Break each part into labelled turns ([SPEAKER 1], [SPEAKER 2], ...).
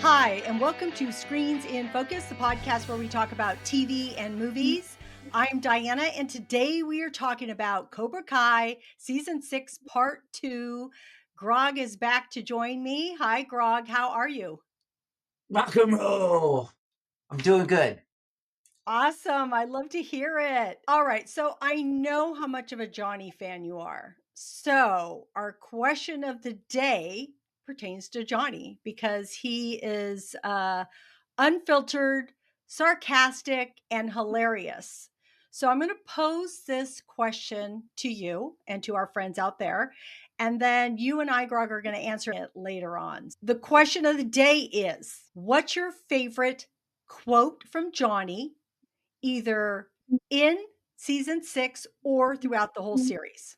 [SPEAKER 1] Hi, and welcome to Screens in Focus, the podcast where we talk about TV and movies. I'm Diana, and today we are talking about Cobra Kai Season 6, Part 2. Grog is back to join me. Hi, Grog. How are you?
[SPEAKER 2] Rock and roll. I'm doing good.
[SPEAKER 1] Awesome. I love to hear it. All right. So I know how much of a Johnny fan you are. So our question of the day pertains to Johnny because he is unfiltered, sarcastic, and hilarious. So I'm going to pose this question to you and to our friends out there. And then you and I, Grog, are going to answer it later on. The question of the day is, what's your favorite quote from Johnny, either in season 6 or throughout the whole series?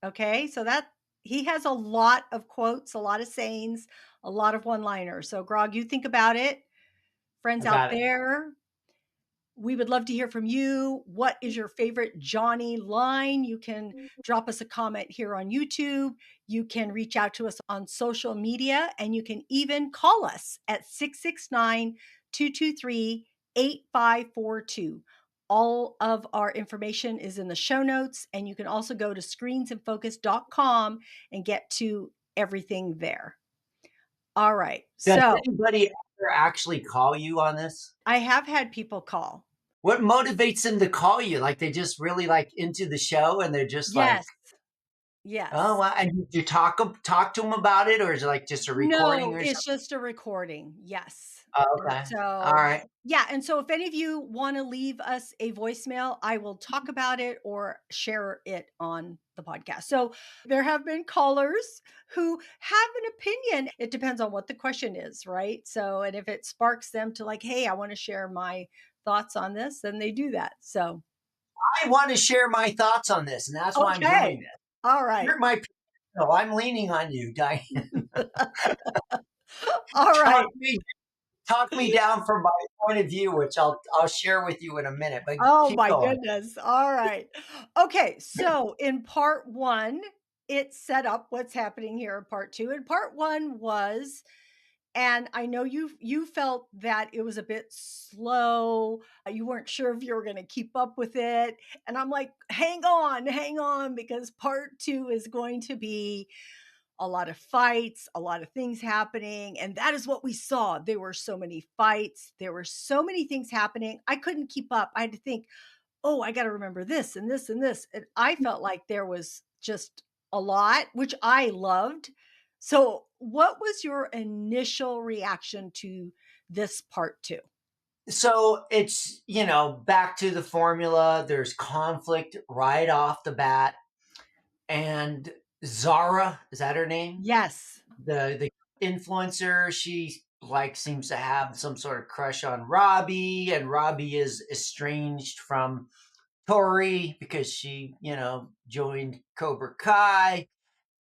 [SPEAKER 1] Okay, so that he has a lot of quotes, a lot of sayings, a lot of one-liners. So Grog, you think about it. Friends
[SPEAKER 2] I
[SPEAKER 1] out
[SPEAKER 2] got it.
[SPEAKER 1] there, we would love to hear from you. What is your favorite Johnny line? You can drop us a comment here on YouTube. You can reach out to us on social media, and you can even call us at 669-223-8542. All of our information is in the show notes, and you can also go to screensinfocus.com and get to everything there. All right.
[SPEAKER 2] Does
[SPEAKER 1] So
[SPEAKER 2] anybody ever actually call you on this?
[SPEAKER 1] I have had people call.
[SPEAKER 2] What motivates them to call you? Like they just really like into the show and they're just like,
[SPEAKER 1] Yes.
[SPEAKER 2] oh,
[SPEAKER 1] Yes.
[SPEAKER 2] wow. And you talk to them about it, or is it like just a recording
[SPEAKER 1] No,
[SPEAKER 2] or
[SPEAKER 1] it's
[SPEAKER 2] something?
[SPEAKER 1] just a recording. Yes.
[SPEAKER 2] Oh,
[SPEAKER 1] And
[SPEAKER 2] okay. All
[SPEAKER 1] so,
[SPEAKER 2] right.
[SPEAKER 1] yeah. And so if any of you want to leave us a voicemail, I will talk about it or share it on the podcast. So there have been callers who have an opinion. It depends on what the question is, right? So, and if it sparks them to like, hey, I want to share my thoughts on this, then they do that. So,
[SPEAKER 2] I want to share my thoughts on this, and that's why I'm doing
[SPEAKER 1] okay.
[SPEAKER 2] this.
[SPEAKER 1] All right.
[SPEAKER 2] You're my no, I'm leaning on you, Diane.
[SPEAKER 1] All
[SPEAKER 2] talk
[SPEAKER 1] right.
[SPEAKER 2] me talk me down from my point of view, which I'll share with you in a minute. But
[SPEAKER 1] Oh
[SPEAKER 2] keep
[SPEAKER 1] my
[SPEAKER 2] going.
[SPEAKER 1] goodness. All right. Okay. So in part one, it set up what's happening here in part two. And part one was, and I know you felt that it was a bit slow. You weren't sure if you were going to keep up with it. And I'm like, hang on, because part two is going to be a lot of fights, a lot of things happening. And that is what we saw. There were so many fights. There were so many things happening. I couldn't keep up. I had to think, oh, I got to remember this and this and this. And I felt like there was just a lot, which I loved. So, what was your initial reaction to this part two?
[SPEAKER 2] So it's, back to the formula. There's conflict right off the bat. And Zara, is that her name?
[SPEAKER 1] Yes.
[SPEAKER 2] The influencer, she like seems to have some sort of crush on Robbie, and Robbie is estranged from Tori because she, joined Cobra Kai.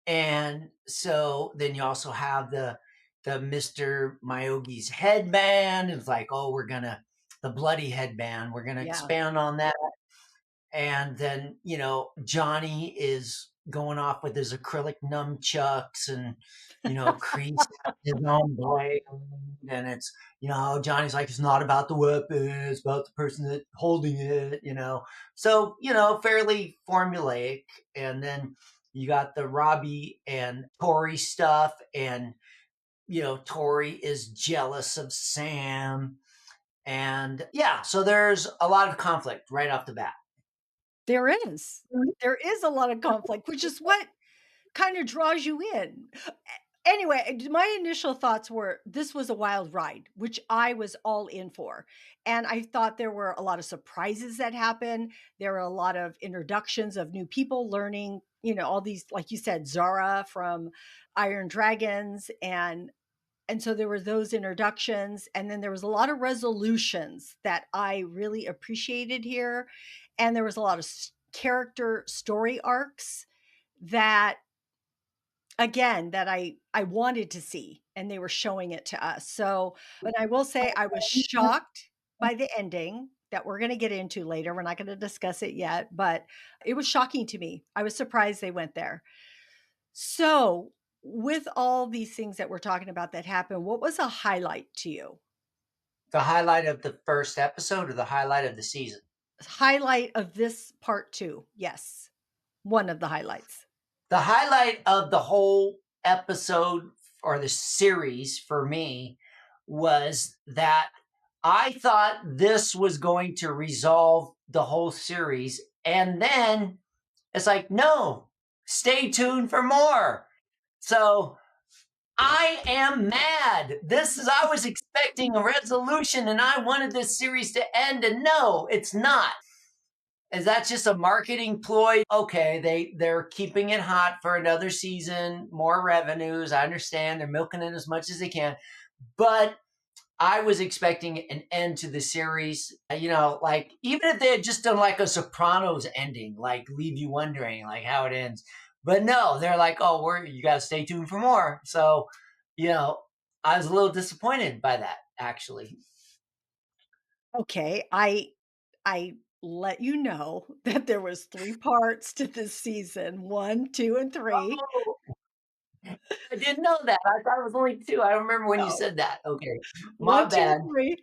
[SPEAKER 2] And so then you also have the Mr. Myogi's headband. It's like, oh, the bloody headband. We're gonna
[SPEAKER 1] Yeah.
[SPEAKER 2] expand on that. And then, Johnny is going off with his acrylic nunchucks and, Kreese has his own blade. And it's, Johnny's like, it's not about the weapon, it's about the person that holding it. So, fairly formulaic. And then you got the Robbie and Tori stuff. And, Tori is jealous of Sam. And yeah, so there's a lot of conflict right off the bat.
[SPEAKER 1] There is. There is a lot of conflict, which is what kind of draws you in. Anyway, my initial thoughts were this was a wild ride, which I was all in for. And I thought there were a lot of surprises that happened. There were a lot of introductions of new people learning, all these, like you said, Zara from Iron Dragons. And so there were those introductions. And then there was a lot of resolutions that I really appreciated here. And there was a lot of character story arcs that again that I wanted to see, and they were showing it to us. So, but I will say I was shocked by the ending that we're going to get into later. We're not going to discuss it yet, but it was shocking to me. I was surprised they went there. So, with all these things that we're talking about that happened, what was a highlight to you?
[SPEAKER 2] The highlight of the first episode or the highlight of the season?
[SPEAKER 1] Highlight of this part 2, yes. One of the highlights.
[SPEAKER 2] The highlight of the whole episode or the series for me was that I thought this was going to resolve the whole series. And then it's like, no, stay tuned for more. So I am mad. I was expecting a resolution and I wanted this series to end. And no, it's not. Is that just a marketing ploy? Okay, they're keeping it hot for another season, more revenues. I understand they're milking it as much as they can, but I was expecting an end to the series. Like even if they had just done like a Sopranos ending, like leave you wondering like how it ends. But no, they're like, oh, you got to stay tuned for more. So, you know, I was a little disappointed by that actually.
[SPEAKER 1] Okay, I let you know that there was 3 parts to this season, 1, 2, and 3.
[SPEAKER 2] Oh, I didn't know that. I thought it was only two. I remember when you
[SPEAKER 1] No.
[SPEAKER 2] said that. Okay, my
[SPEAKER 1] 1, 2,
[SPEAKER 2] bad.
[SPEAKER 1] and 3,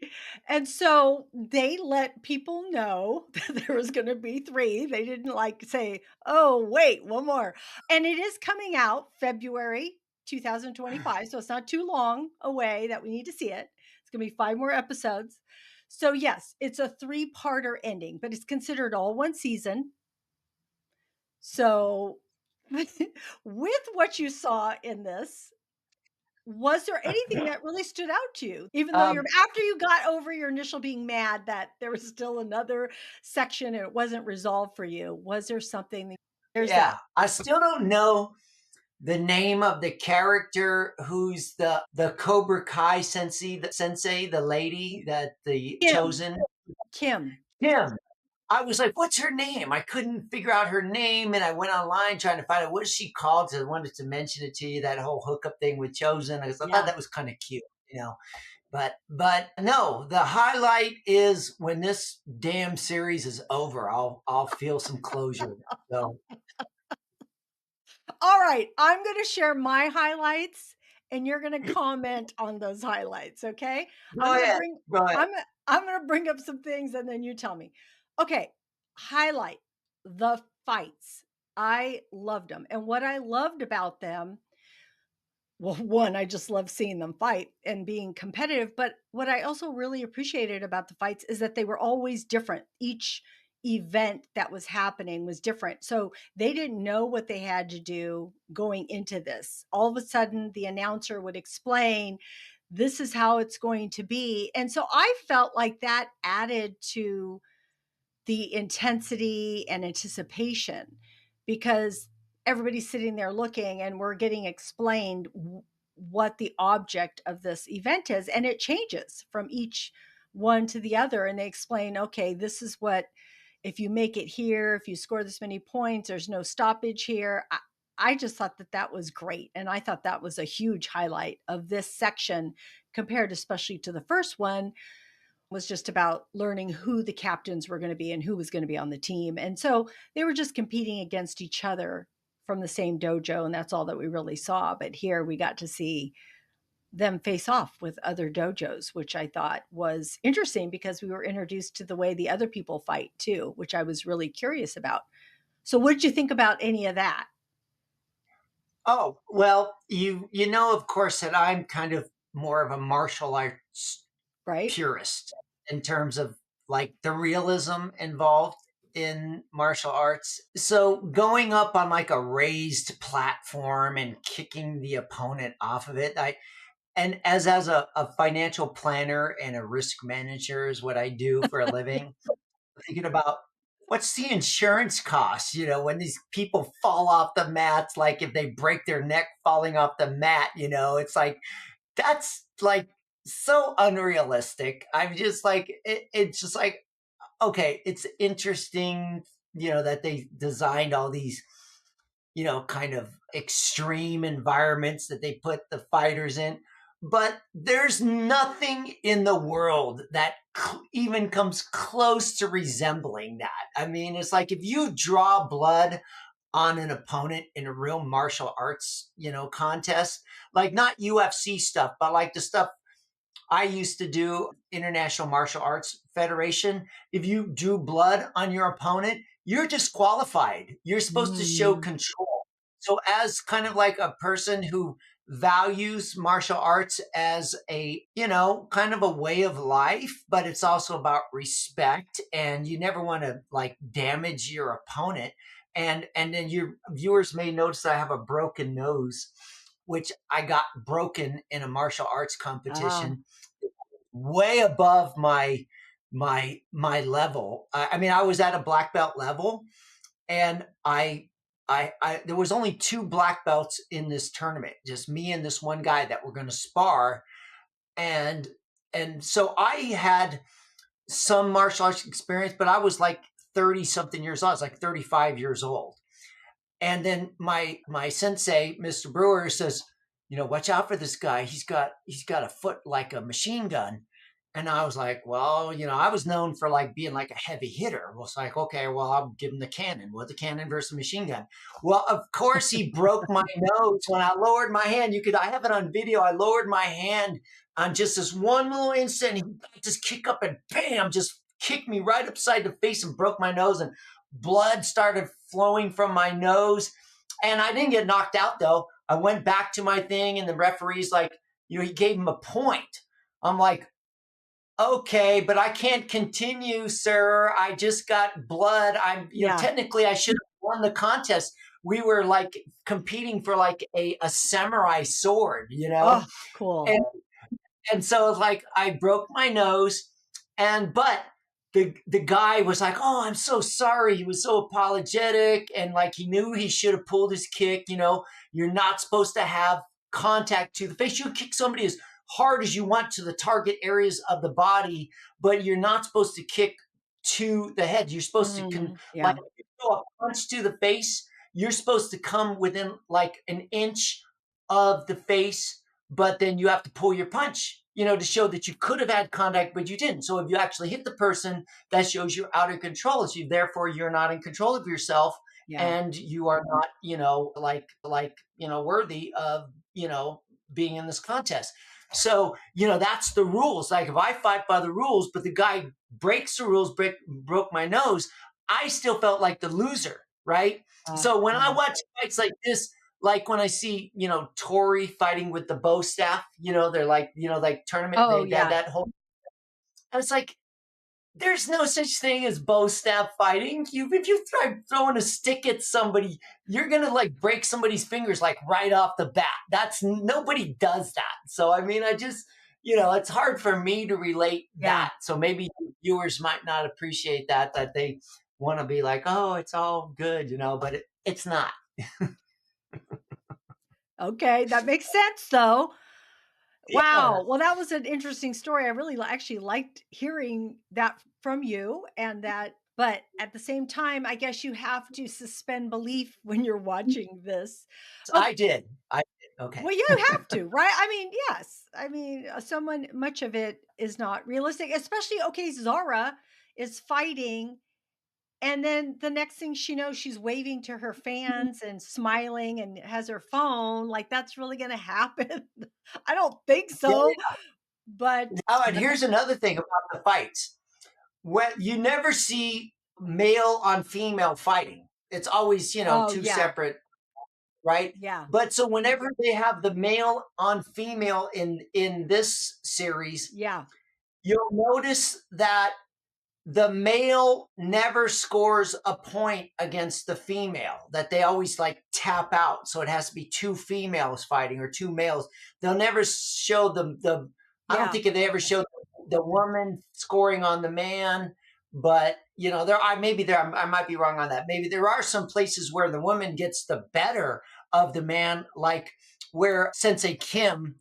[SPEAKER 1] and so they let people know that there was gonna be 3. They didn't, like, say, "Oh, wait, 1 more." And it is coming out February 2025, so it's not too long away that we need to see it. It's gonna be 5 more episodes. So, yes, it's a three-parter ending, but it's considered all 1 season. So, with what you saw in this, was there anything that really stood out to you? Even though you're
[SPEAKER 2] Um,
[SPEAKER 1] after you got over your initial being mad that there was still another section and it wasn't resolved for you, was there something that there's that
[SPEAKER 2] yeah, I still don't know the name of the character who's the Cobra Kai sensei, the lady that the
[SPEAKER 1] Kim,
[SPEAKER 2] chosen
[SPEAKER 1] Kim.
[SPEAKER 2] Kim. I was like, what's her name? I couldn't figure out her name, and I went online trying to find out what she called. So I wanted to mention it to you, that whole hookup thing with Chosen. I thought
[SPEAKER 1] Yeah.
[SPEAKER 2] that was kind of cute. But no, the highlight is when this damn series is over. I'll feel some closure. So
[SPEAKER 1] All right, I'm gonna share my highlights and you're gonna comment on those highlights, okay?
[SPEAKER 2] go ahead. Go ahead.
[SPEAKER 1] I'm gonna bring up some things and then you tell me. Okay, highlight, the fights. I loved them, and what I loved about them, well, one, I just love seeing them fight and being competitive, but what I also really appreciated about the fights is that they were always different. Each event that was happening was different. So they didn't know what they had to do going into this. All of a sudden, the announcer would explain, this is how it's going to be. And so I felt like that added to the intensity and anticipation because everybody's sitting there looking and we're getting explained what the object of this event is, and it changes from each one to the other, and they explain, okay, this is what, if you make it here, if you score this many points, there's no stoppage here. I just thought that that was great, and I thought that was a huge highlight of this section compared especially to the first one, was just about learning who the captains were going to be and who was going to be on the team. And so they were just competing against each other from the same dojo. And that's all that we really saw. But here we got to see them face off with other dojos, which I thought was interesting because we were introduced to the way the other people fight too, which I was really curious about. So, what did you think about any of that?
[SPEAKER 2] Oh, well, you know, of course, that I'm kind of more of a martial arts
[SPEAKER 1] Right?
[SPEAKER 2] purist in terms of like the realism involved in martial arts. So going up on like a raised platform and kicking the opponent off of it, and as a financial planner and a risk manager is what I do for a living, thinking about what's the insurance cost, when these people fall off the mats, like if they break their neck falling off the mat, it's like, that's like so unrealistic. I'm just like, it's just like, okay, it's interesting, that they designed all these, kind of extreme environments that they put the fighters in. But there's nothing in the world that even comes close to resembling that. I mean, it's like if you draw blood on an opponent in a real martial arts, contest, like not UFC stuff, but like the stuff I used to do, International Martial Arts Federation. If you drew blood on your opponent, you're disqualified. You're supposed to show
[SPEAKER 1] Mm.
[SPEAKER 2] control. So, as kind of like a person who values martial arts as a, kind of a way of life, but it's also about respect, and you never want to like damage your opponent. And then your viewers may notice that I have a broken nose, which I got broken in a martial arts
[SPEAKER 1] Ah.
[SPEAKER 2] competition, way above my level. I mean, I was at a black belt level, and I there was only two black belts in this tournament, just me and this one guy that were going to spar, and so I had some martial arts experience, but I was like 30 something years old. I was like 35 years old. And then my sensei, Mr. Brewer, says, watch out for this guy. He's got a foot like a machine gun. And I was like, well, I was known for like being like a heavy hitter. Well, it's like, okay, well, I'll give him the cannon. Well, the cannon versus machine gun. Well, of course, he broke my nose when I lowered my hand. I have it on video. I lowered my hand on just this one little instant. He just kick up and bam, just kicked me right upside the face and broke my nose. And blood started flowing from my nose. And I didn't get knocked out though. I went back to my thing, and the referee's like, he gave him a point. I'm like, okay, but I can't continue, sir. I just got blood.
[SPEAKER 1] Yeah.
[SPEAKER 2] Technically I should have won the contest. We were like competing for like a samurai sword,
[SPEAKER 1] Oh, cool.
[SPEAKER 2] and so it's like I broke my nose, but the guy was like, "Oh, I'm so sorry." He was so apologetic, and like he knew he should have pulled his kick. You're not supposed to have contact to the face. You kick somebody as hard as you want to the target areas of the body, but you're not supposed to kick to the head. You're supposed to like
[SPEAKER 1] Yeah.
[SPEAKER 2] if you throw a punch to the face, you're supposed to come within like an inch of the face, but then you have to pull your punch, to show that you could have had contact, but you didn't. So if you actually hit the person, that shows you're out of control. So therefore you're not in control of yourself,
[SPEAKER 1] Yeah.
[SPEAKER 2] and you are not, worthy of, being in this contest. So, that's the rules. Like if I fight by the rules, but the guy breaks the rules, broke my nose, I still felt like the loser, right? So when I
[SPEAKER 1] Yeah.
[SPEAKER 2] watch fights like this, like when I see, Tori fighting with the bow staff, they're like, like tournament,
[SPEAKER 1] Oh,
[SPEAKER 2] they had
[SPEAKER 1] yeah.
[SPEAKER 2] that whole, and it's like, there's no such thing as bow staff fighting. If you try throwing a stick at somebody, you're going to like break somebody's fingers, like right off the bat. Nobody does that. So, I mean, I just, it's hard for me to relate
[SPEAKER 1] Yeah.
[SPEAKER 2] that. So maybe viewers might not appreciate that they want to be like, oh, it's all good, but it's not.
[SPEAKER 1] Okay, that makes sense though.
[SPEAKER 2] Yeah.
[SPEAKER 1] Wow. Well, that was an interesting story. I really actually liked hearing that from you, and that, but at the same time, I guess you have to suspend belief when you're watching this. Oh,
[SPEAKER 2] I did. I did. Okay.
[SPEAKER 1] well, you have to, right? I mean, yes. I mean, someone much of it is not realistic, especially okay, Zara is fighting, and then the next thing she knows, she's waving to her fans and smiling and has her phone. Like that's really going to happen? I don't think so.
[SPEAKER 2] Yeah.
[SPEAKER 1] But
[SPEAKER 2] Oh, and here's another thing about the fights. When you never see male on female fighting. It's always,
[SPEAKER 1] oh
[SPEAKER 2] two
[SPEAKER 1] yeah,
[SPEAKER 2] separate, right?
[SPEAKER 1] yeah,
[SPEAKER 2] But so whenever they have the male on female in this series,
[SPEAKER 1] yeah,
[SPEAKER 2] you'll notice that the male never scores a point against the female, that they always like tap out. So it has to be two females fighting or two males. They'll never show the I don't
[SPEAKER 1] yeah,
[SPEAKER 2] think they ever showed the woman scoring on the man, but I might be wrong on that. Maybe there are some places where the woman gets the better of the man, like where Sensei Kim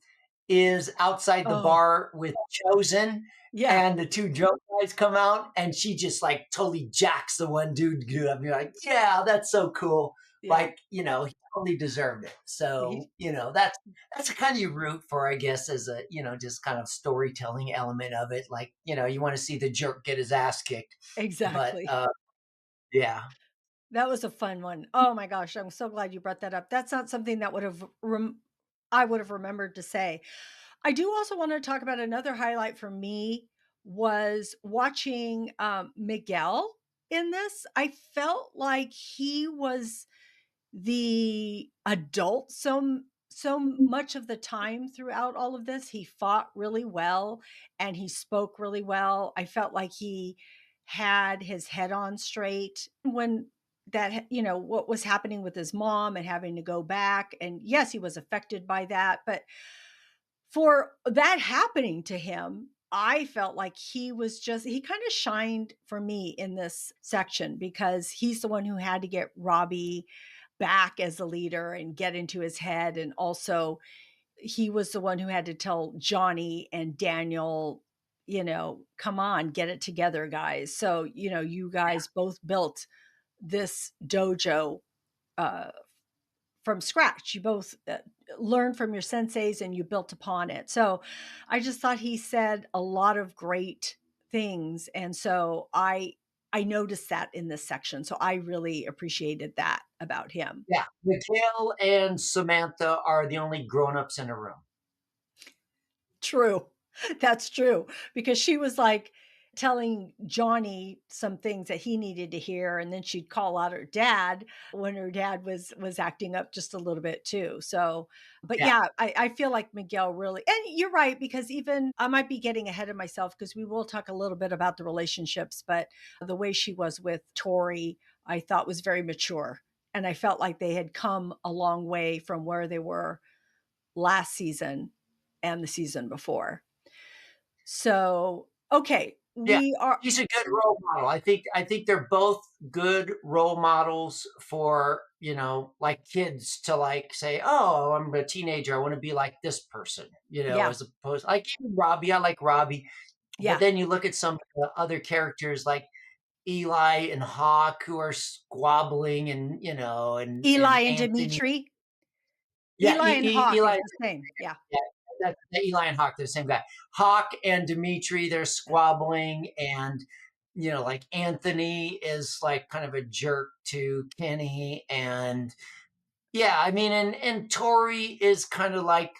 [SPEAKER 2] is outside the
[SPEAKER 1] oh
[SPEAKER 2] bar with Chosen,
[SPEAKER 1] yeah,
[SPEAKER 2] and the two drunk guys come out, and she just like totally jacks the one dude up. You're like, yeah, that's so cool.
[SPEAKER 1] yeah.
[SPEAKER 2] Like, he totally deserved it. So,
[SPEAKER 1] He-
[SPEAKER 2] that's the kind you root for, I guess, as a, just kind of storytelling element of it. Like, you want to see the jerk get his ass kicked. But
[SPEAKER 1] exactly.
[SPEAKER 2] yeah.
[SPEAKER 1] That was a fun one. Oh my gosh, I'm so glad you brought that up. That's not something that I would have remembered to say. I do also want to talk about another highlight for me was watching Miguel in this. I felt like he was the adult so much of the time throughout all of this. He fought really well and he spoke really well. I felt like he had his head on straight when what was happening with his mom and having to go back, and yes, he was affected by that, but for that happening to him, I felt like he kind of shined for me in this section because he's the one who had to get Robbie back as a leader and get into his head. And also, he was the one who had to tell Johnny and Daniel, come on, get it together, guys. So, you guys both built this dojo uh, from scratch. You both learned from your senseis and you built upon it. So I just thought he said a lot of great things. And so I noticed that in this section. So I really appreciated that about him.
[SPEAKER 2] Yeah, Mikhail and Samantha are the only grown-ups in a room.
[SPEAKER 1] True. That's true. Because she was like telling Johnny some things that he needed to hear. And then she'd call out her dad when her dad was acting up just a little bit too. So, but
[SPEAKER 2] Yeah,
[SPEAKER 1] yeah, I feel like Miguel really, and you're right, because even I might be getting ahead of myself because we will talk a little bit about the relationships, but the way she was with Tori, I thought was very mature. And I felt like they had come a long way from where they were last season and the season before. So, okay,
[SPEAKER 2] yeah.
[SPEAKER 1] we are
[SPEAKER 2] He's a good role model. I think they're both good role models for, like kids to like say, "Oh, I'm a teenager. I want to be like this person,"
[SPEAKER 1] yeah,
[SPEAKER 2] as opposed like even Robbie. I like Robbie, but
[SPEAKER 1] yeah.
[SPEAKER 2] then you look at some of the other characters like Eli and Hawk who are squabbling and
[SPEAKER 1] Eli and
[SPEAKER 2] Anthony.
[SPEAKER 1] Dimitri.
[SPEAKER 2] Yeah,
[SPEAKER 1] Eli and Hawk
[SPEAKER 2] Eli.
[SPEAKER 1] is the same. Yeah,
[SPEAKER 2] Yeah, Eli and Hawk, they're the same guy. Hawk and Dimitri, they're squabbling, and like Anthony is like kind of a jerk to Kenny, and yeah, I mean, and Tori is kind of like,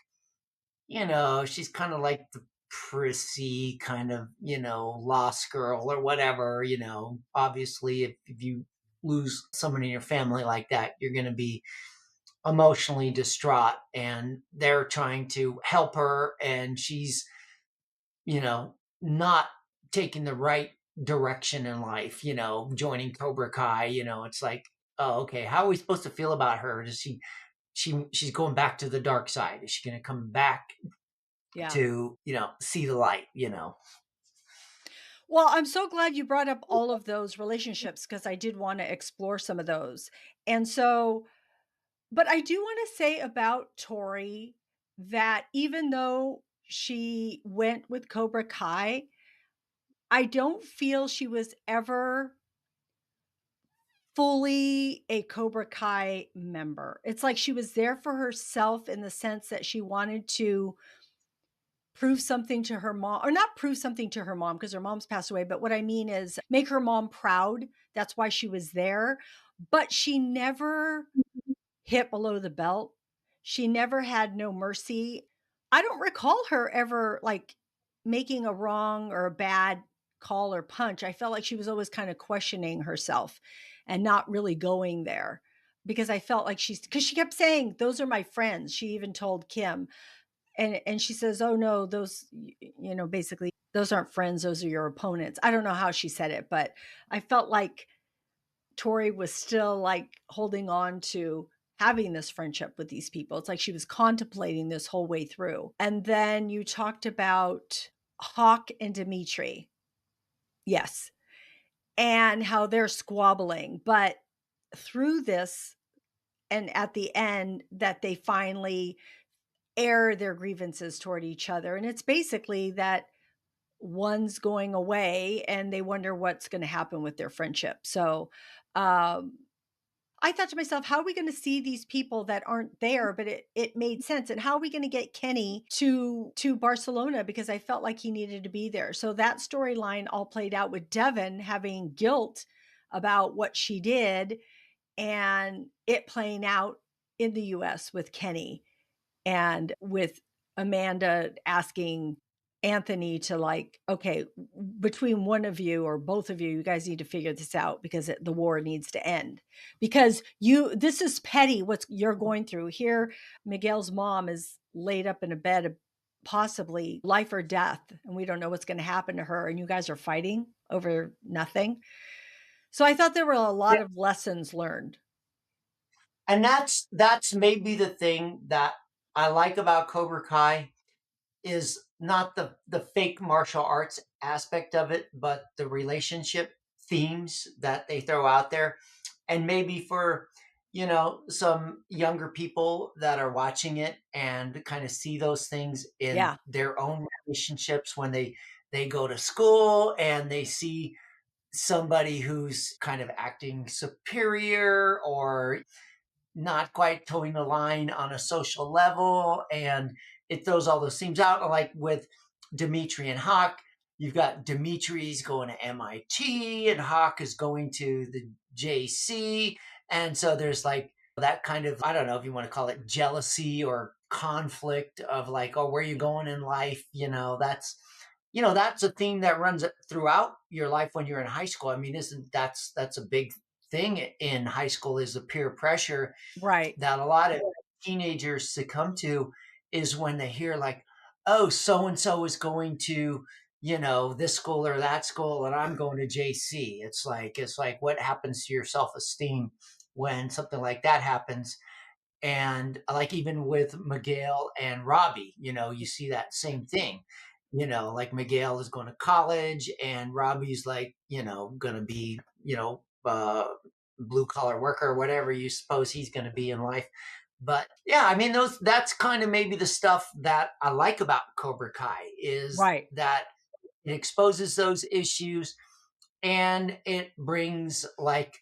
[SPEAKER 2] she's kind of like the prissy kind of, lost girl or whatever. Obviously, if you lose someone in your family like that, you're going to be emotionally distraught, and they're trying to help her, and she's not taking the right direction in life, joining Cobra Kai. It's like, oh, okay, how are we supposed to feel about her? Does she's going back to the dark side? Is she going to come back
[SPEAKER 1] yeah.
[SPEAKER 2] to see the light?
[SPEAKER 1] Well, I'm so glad you brought up all of those relationships because I did want to explore some of those. And so, but I do want to say about Tori that even though she went with Cobra Kai, I don't feel she was ever fully a Cobra Kai member. It's like she was there for herself in the sense that she wanted to prove something to her mom, or not prove something to her mom because her mom's passed away, but what I mean is make her mom proud. That's why she was there. But she never hit below the belt. She never had no mercy. I don't recall her ever like making a wrong or a bad call or punch. I felt like she was always kind of questioning herself and not really going there because I felt like because she kept saying, "Those are my friends." She even told Kim, and she says, "Oh no, those, basically, those aren't friends. Those are your opponents." I don't know how she said it, but I felt like Tori was still like holding on to having this friendship with these people. It's like she was contemplating this whole way through. And then you talked about Hawk and Dimitri. Yes. And how they're squabbling. But through this, and at the end, that they finally air their grievances toward each other. And it's basically that one's going away and they wonder what's going to happen with their friendship. So, um, I thought to myself, how are we going to see these people that aren't there? But it made sense. And how are we going to get Kenny to Barcelona? Because I felt like he needed to be there. So that storyline all played out with Devin having guilt about what she did. and it playing out in the US with Kenny and with Amanda asking Anthony to like, okay, between one of you or both of you, you guys need to figure this out because the war needs to end. Because this is petty what you're going through. Here, Miguel's mom is laid up in a bed of possibly life or death, and we don't know what's going to happen to her. And you guys are fighting over nothing. So I thought there were a lot of lessons learned.
[SPEAKER 2] And that's maybe the thing that I like about Cobra Kai is not the fake martial arts aspect of it, but the relationship themes that they throw out there. And maybe for, some younger people that are watching it and kind of see those things in
[SPEAKER 1] Yeah.
[SPEAKER 2] their own relationships when they go to school and they see somebody who's kind of acting superior or not quite towing the line on a social level, and it throws all those themes out. Like with Dimitri and Hawk, you've got Dimitri's going to MIT, and Hawk is going to the JC, and so there's like that kind of, I don't know if you want to call it jealousy or conflict of like, oh, where are you going in life? That's a theme that runs throughout your life when you're in high school. I mean, isn't that's a big thing in high school is the peer pressure
[SPEAKER 1] Right.
[SPEAKER 2] that a lot of teenagers succumb to is when they hear like, oh, so and so is going to, this school or that school, and I'm going to JC. It's like what happens to your self esteem when something like that happens. And like even with Miguel and Robbie, you see that same thing. Like Miguel is going to college and Robbie's like, going to be, blue collar worker or whatever you suppose he's going to be in life. But yeah, I mean, that's kind of maybe the stuff that I like about Cobra Kai is
[SPEAKER 1] Right.
[SPEAKER 2] that it exposes those issues and it brings like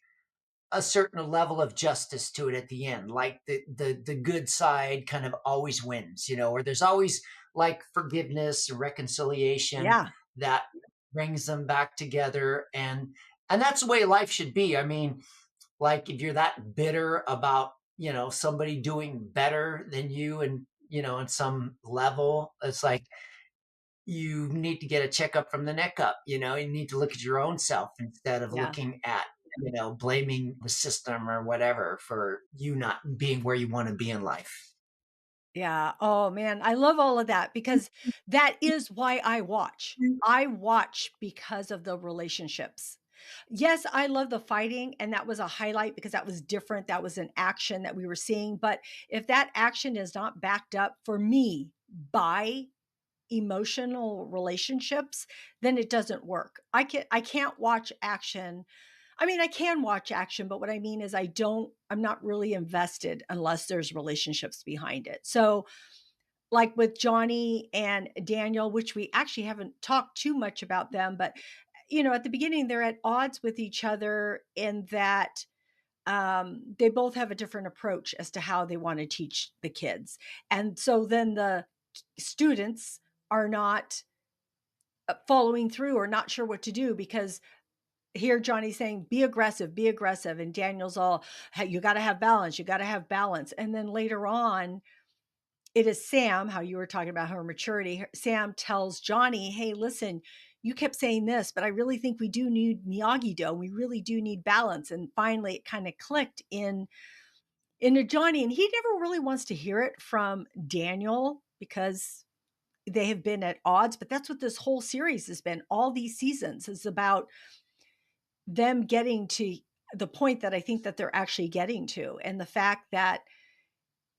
[SPEAKER 2] a certain level of justice to it at the end. Like the good side kind of always wins, or there's always like forgiveness and reconciliation
[SPEAKER 1] Yeah.
[SPEAKER 2] that brings them back together. And that's the way life should be. I mean, like if you're that bitter about, somebody doing better than you and, on some level, it's like you need to get a checkup from the neck up. You need to look at your own self instead of
[SPEAKER 1] Yeah.
[SPEAKER 2] looking at, blaming the system or whatever for you not being where you want to be in life.
[SPEAKER 1] Yeah. Oh man, I love all of that because that is why I watch. I watch because of the relationships. Yes, I love the fighting, and that was a highlight because that was different. That was an action that we were seeing. But if that action is not backed up for me by emotional relationships, then it doesn't work. I can't watch action. I mean, I can watch action, but what I mean is I'm not really invested unless there's relationships behind it. So, like with Johnny and Daniel, which we actually haven't talked too much about them, but at the beginning they're at odds with each other in that they both have a different approach as to how they want to teach the kids. And so then the students are not following through or not sure what to do because here Johnny's saying be aggressive, and Daniel's all, hey, you got to have balance, you got to have balance. And then later on it is Sam, how you were talking about her maturity. Sam tells Johnny, hey, listen, you kept saying this, but I really think we do need Miyagi Do. We really do need balance. And finally it kind of clicked into Johnny, and he never really wants to hear it from Daniel because they have been at odds. But that's what this whole series has been. All these seasons is about them getting to the point that I think that they're actually getting to. And the fact that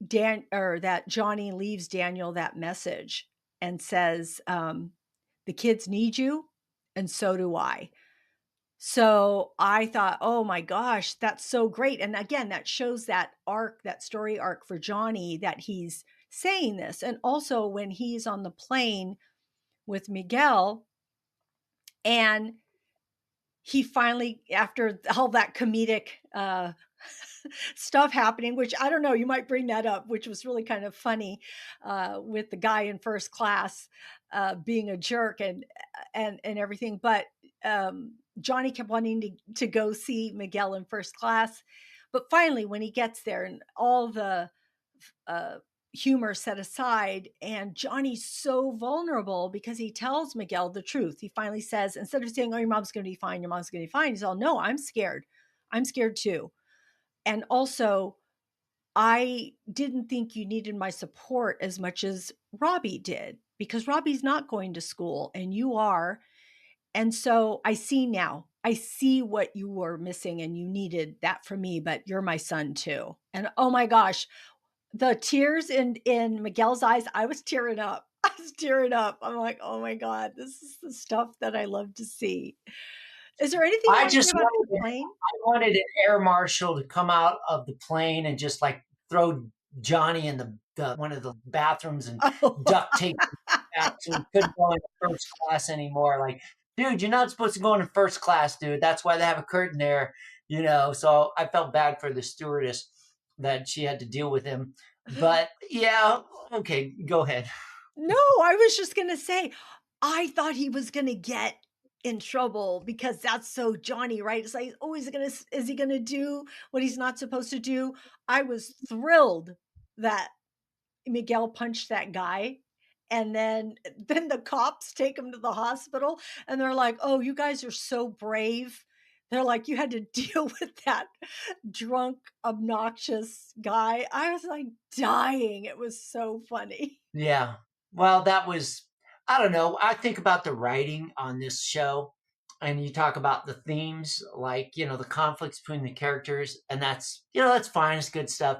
[SPEAKER 1] that Johnny leaves Daniel that message and says, the kids need you, and so do I. So I thought, oh my gosh, that's so great. And again, that shows that arc, that story arc for Johnny, that he's saying this. And also when he's on the plane with Miguel and he finally, after all that comedic stuff happening, which I don't know, you might bring that up, which was really kind of funny with the guy in first class being a jerk and everything. But Johnny kept wanting to go see Miguel in first class. But finally, when he gets there and all the uh, humor set aside, and Johnny's so vulnerable because he tells Miguel the truth. He finally says, instead of saying, "Oh, your mom's going to be fine, your mom's going to be fine," he's all, "No, I'm scared. I'm scared too. And also, I didn't think you needed my support as much as Robbie did because Robbie's not going to school and you are. And so I see now. I see what you were missing and you needed that from me, but you're my son too." And oh my gosh, the tears in Miguel's eyes, I was tearing up. I was tearing up. I'm like, "Oh my god, this is the stuff that I love to see." Is there anything you
[SPEAKER 2] I
[SPEAKER 1] want to say
[SPEAKER 2] just
[SPEAKER 1] about the
[SPEAKER 2] wanted
[SPEAKER 1] plane?
[SPEAKER 2] I wanted an air marshal to come out of the plane and just like throw Johnny in the one of the bathrooms and
[SPEAKER 1] Oh.
[SPEAKER 2] duct tape him back so he couldn't go into first class anymore. Like, dude, you're not supposed to go into first class, dude. That's why they have a curtain there, you know. So I felt bad for the stewardess that she had to deal with him. But yeah, okay, go ahead.
[SPEAKER 1] No, I was just gonna say, I thought he was gonna get in trouble because that's so Johnny, right? It's like, oh, is he gonna do what he's not supposed to do? I was thrilled that Miguel punched that guy. And then the cops take him to the hospital and they're like, "Oh, you guys are so brave." They're like, "You had to deal with that drunk, obnoxious guy." I was like dying. It was so funny.
[SPEAKER 2] Yeah. Well, that was, I don't know. I think about the writing on this show, and you talk about the themes, like, you know, the conflicts between the characters, and that's, you know, that's fine. It's good stuff.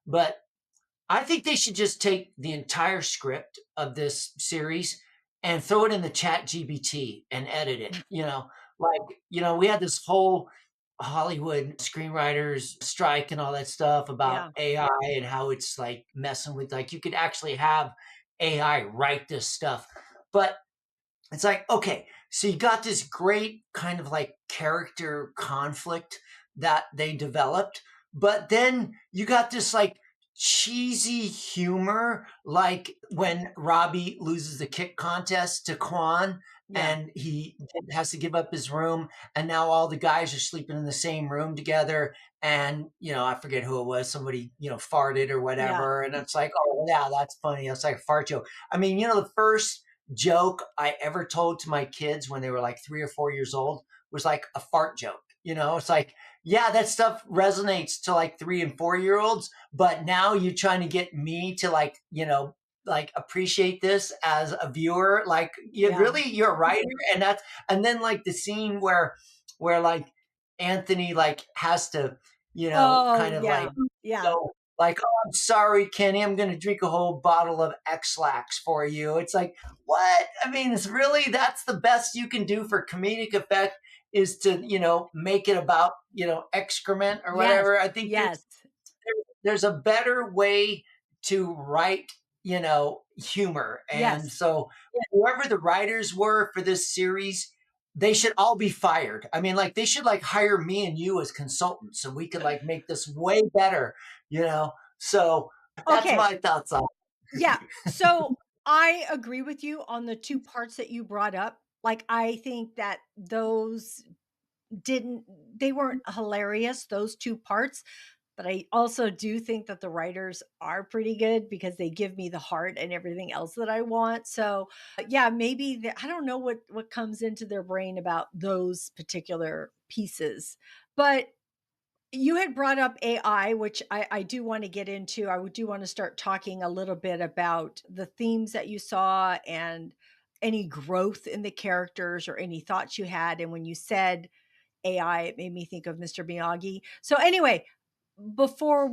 [SPEAKER 2] But I think they should just take the entire script of this series and throw it in the chat GBT and edit it. You know, like, you know, we had this whole Hollywood screenwriters strike and all that stuff about
[SPEAKER 1] Yeah.
[SPEAKER 2] AI and how it's like messing with, like, you could actually have AI write this stuff. But it's like, okay, so you got this great kind of like character conflict that they developed, but then you got this like cheesy humor, like when Robbie loses the kick contest to Quan
[SPEAKER 1] Yeah.
[SPEAKER 2] and he has to give up his room, and now all the guys are sleeping in the same room together. And, you know, I forget who it was, somebody, you know, farted or
[SPEAKER 1] Yeah.
[SPEAKER 2] whatever. And it's like, oh, yeah, that's funny. It's like a fart joke. I mean, you know, the first joke I ever told to my kids when they were like 3 or 4 years old was like a fart joke. You know, it's like, yeah, that stuff resonates to like 3 and 4 year olds, but now you're trying to get me to like, you know, like appreciate this as a viewer. Like, you
[SPEAKER 1] Yeah.
[SPEAKER 2] really, you're a writer, and that's, and then like the scene where like Anthony like has to, you know,
[SPEAKER 1] Oh,
[SPEAKER 2] kind of like
[SPEAKER 1] yeah. Yeah.
[SPEAKER 2] go like, "Oh, I'm sorry, Kenny. I'm going to drink a whole bottle of X-Lax for you." It's like, what? I mean, it's really, that's the best you can do for comedic effect, is to, you know, make it about, you know, excrement or
[SPEAKER 1] Yes.
[SPEAKER 2] whatever. I think
[SPEAKER 1] Yes.
[SPEAKER 2] there's a better way to write, you know, humor. And
[SPEAKER 1] Yes.
[SPEAKER 2] so whoever the writers were for this series, they should all be fired. I mean, like, they should like hire me and you as consultants so we could like make this way better, you know? So that's
[SPEAKER 1] Okay.
[SPEAKER 2] my thoughts on
[SPEAKER 1] Yeah. So I agree with you on the 2 parts that you brought up. Like, I think that those didn't they weren't hilarious, those 2 parts, but I also do think that the writers are pretty good because they give me the heart and everything else that I want. So, yeah, maybe I don't know what comes into their brain about those particular pieces. But you had brought up AI, which I do want to get into. I do want to start talking a little bit about the themes that you saw and any growth in the characters or any thoughts you had. And when you said AI, it made me think of Mr. Miyagi. So anyway, before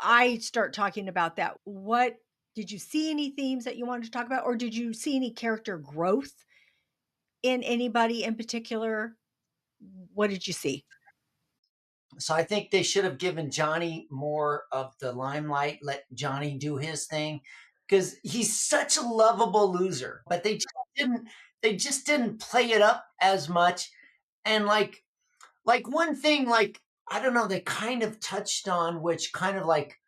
[SPEAKER 1] I start talking about that, what did you see any themes that you wanted to talk about, or did you see any character growth in anybody in particular? What did you see?
[SPEAKER 2] So I think they should have given Johnny more of the limelight, let Johnny do his thing, because he's such a lovable loser. But they just didn't play it up as much. And like one thing, like, I don't know, they kind of touched on, which kind of like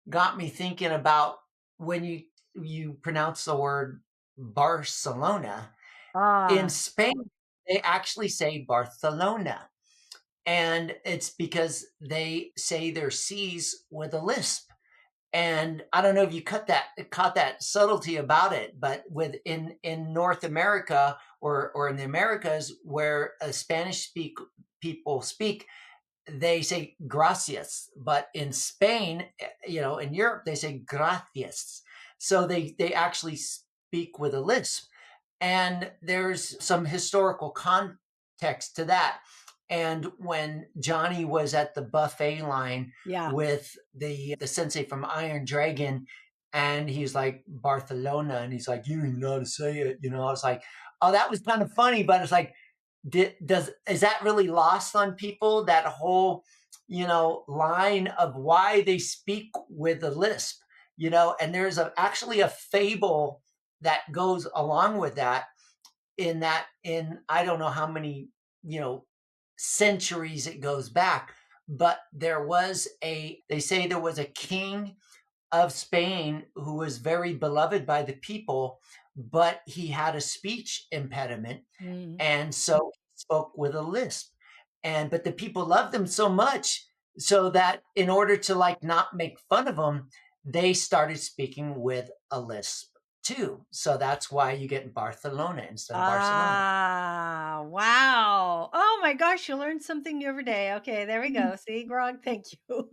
[SPEAKER 2] got me thinking about when you pronounce the word Barcelona. In
[SPEAKER 1] Ah,
[SPEAKER 2] Spain, they actually say Barcelona. And it's because they say their C's with a lisp. And I don't know if you caught that subtlety about it, but in North America or in the Americas where Spanish people speak, they say gracias, but in Spain, in Europe, they say gracias. So they actually speak with a lisp. And there's some historical context to that. And when Johnny was at the buffet line
[SPEAKER 1] Yeah.
[SPEAKER 2] with the sensei from Iron Dragon, and he's like Barcelona, and he's like, you don't even know how to say it. I was like, oh, that was kind of funny, but it's like, is that really lost on people? That whole, line of why they speak with a lisp, and there's actually a fable that goes along with that in I don't know how many, you know, centuries it goes back, but they say there was a king of Spain who was very beloved by the people, but he had a speech impediment.
[SPEAKER 1] Mm.
[SPEAKER 2] And so he spoke with a lisp. But the people loved him so much so that in order to like not make fun of him, they started speaking with a lisp too. So that's why you get Barcelona instead of Barcelona.
[SPEAKER 1] Ah, wow. Oh my gosh, you learn something new every day. Okay, there we go. See, Grog, thank you.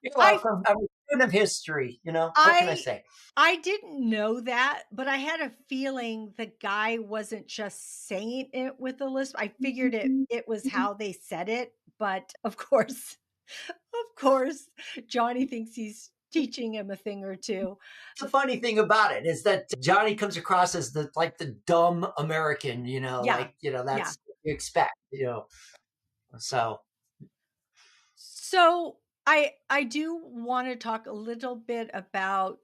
[SPEAKER 2] You're
[SPEAKER 1] I
[SPEAKER 2] welcome. I'm a student of history, what can I
[SPEAKER 1] I
[SPEAKER 2] say?
[SPEAKER 1] I didn't know that, but I had a feeling the guy wasn't just saying it with a lisp. I figured it was how they said it, but of course, of course, Johnny thinks he's teaching him a thing or two.
[SPEAKER 2] The funny thing about it is that Johnny comes across as the dumb American,
[SPEAKER 1] Yeah. Yeah.
[SPEAKER 2] that's what you expect, So
[SPEAKER 1] So I do want to talk a little bit about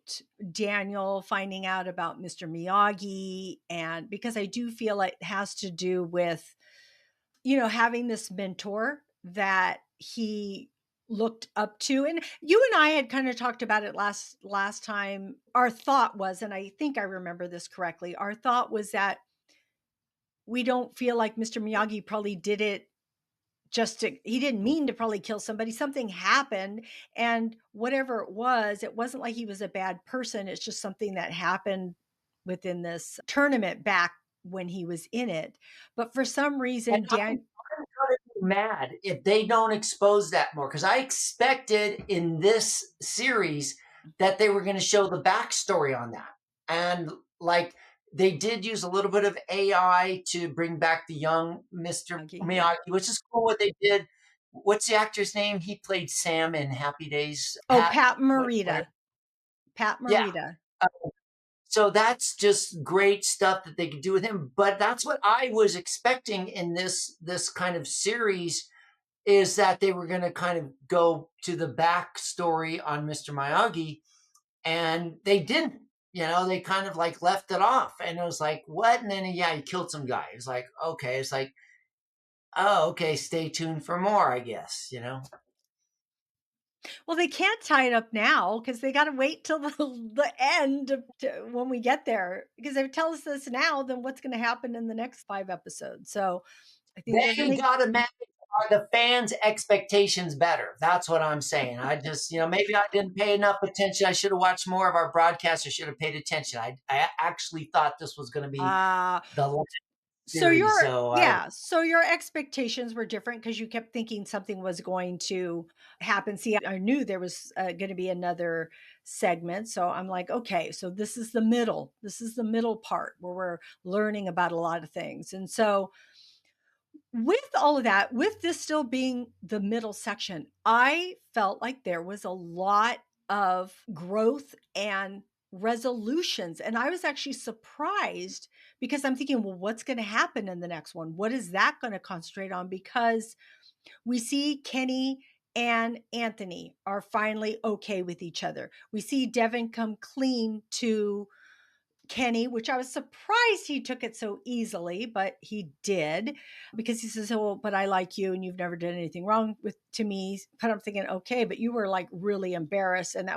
[SPEAKER 1] Daniel finding out about Mr. Miyagi, and because I do feel it has to do with having this mentor that he looked up to. And you and I had kind of talked about it last time. Our thought was, and I think I remember this correctly, our thought was that we don't feel like Mr. Miyagi probably did it just to he didn't mean to probably kill somebody. Something happened, and whatever it wasn't like he was a bad person. It's just something that happened within this tournament back when he was in it. But for some
[SPEAKER 2] and
[SPEAKER 1] reason,
[SPEAKER 2] I'm gonna be mad if they don't expose that more because I expected in this series that they were going to show the backstory on that, and like they did use a little bit of AI to bring back the young Mr.
[SPEAKER 1] Yeah.
[SPEAKER 2] Miyagi, which is cool. What they did. What's the actor's name? He played Sam in Happy Days.
[SPEAKER 1] Oh,
[SPEAKER 2] Pat. What?
[SPEAKER 1] Pat
[SPEAKER 2] Yeah.
[SPEAKER 1] Morita.
[SPEAKER 2] So that's just great stuff that they could do with him. But that's what I was expecting in this kind of series is that they were going to kind of go to the backstory on Mr. Miyagi, and they didn't. They kind of like left it off, and it was like, what? And then yeah, he killed some guy. It's like, okay, it's like, oh, okay, stay tuned for more, I guess.
[SPEAKER 1] Well, they can't tie it up now because they got to wait till the end when we get there. Because if it tells us this now, then what's going to happen in the next 5 episodes? So I think they're going
[SPEAKER 2] They
[SPEAKER 1] to.
[SPEAKER 2] got to manage the fans' expectations better. That's what I'm saying. I just, maybe I didn't pay enough attention. I should have watched more of our broadcast. I should have paid attention. I actually thought this was going to be
[SPEAKER 1] Uh,
[SPEAKER 2] the last
[SPEAKER 1] so
[SPEAKER 2] series.
[SPEAKER 1] your
[SPEAKER 2] So I,
[SPEAKER 1] yeah, so your expectations were different because you kept thinking something was going to happen. See, I knew there was going to be another segment, so I'm like, okay, so this is the middle. This is the middle part where we're learning about a lot of things, and so with all of that, with this still being the middle section, I felt like there was a lot of growth and resolutions. And I was actually surprised because I'm thinking, well, what's going to happen in the next one? What is that going to concentrate on? Because we see Kenny and Anthony are finally okay with each other. We see Devin come clean to Kenny, which I was surprised he took it so easily, but he did because he says, "Oh, but I like you and you've never done anything wrong with to me." But I'm thinking, okay, but you were like really embarrassed, and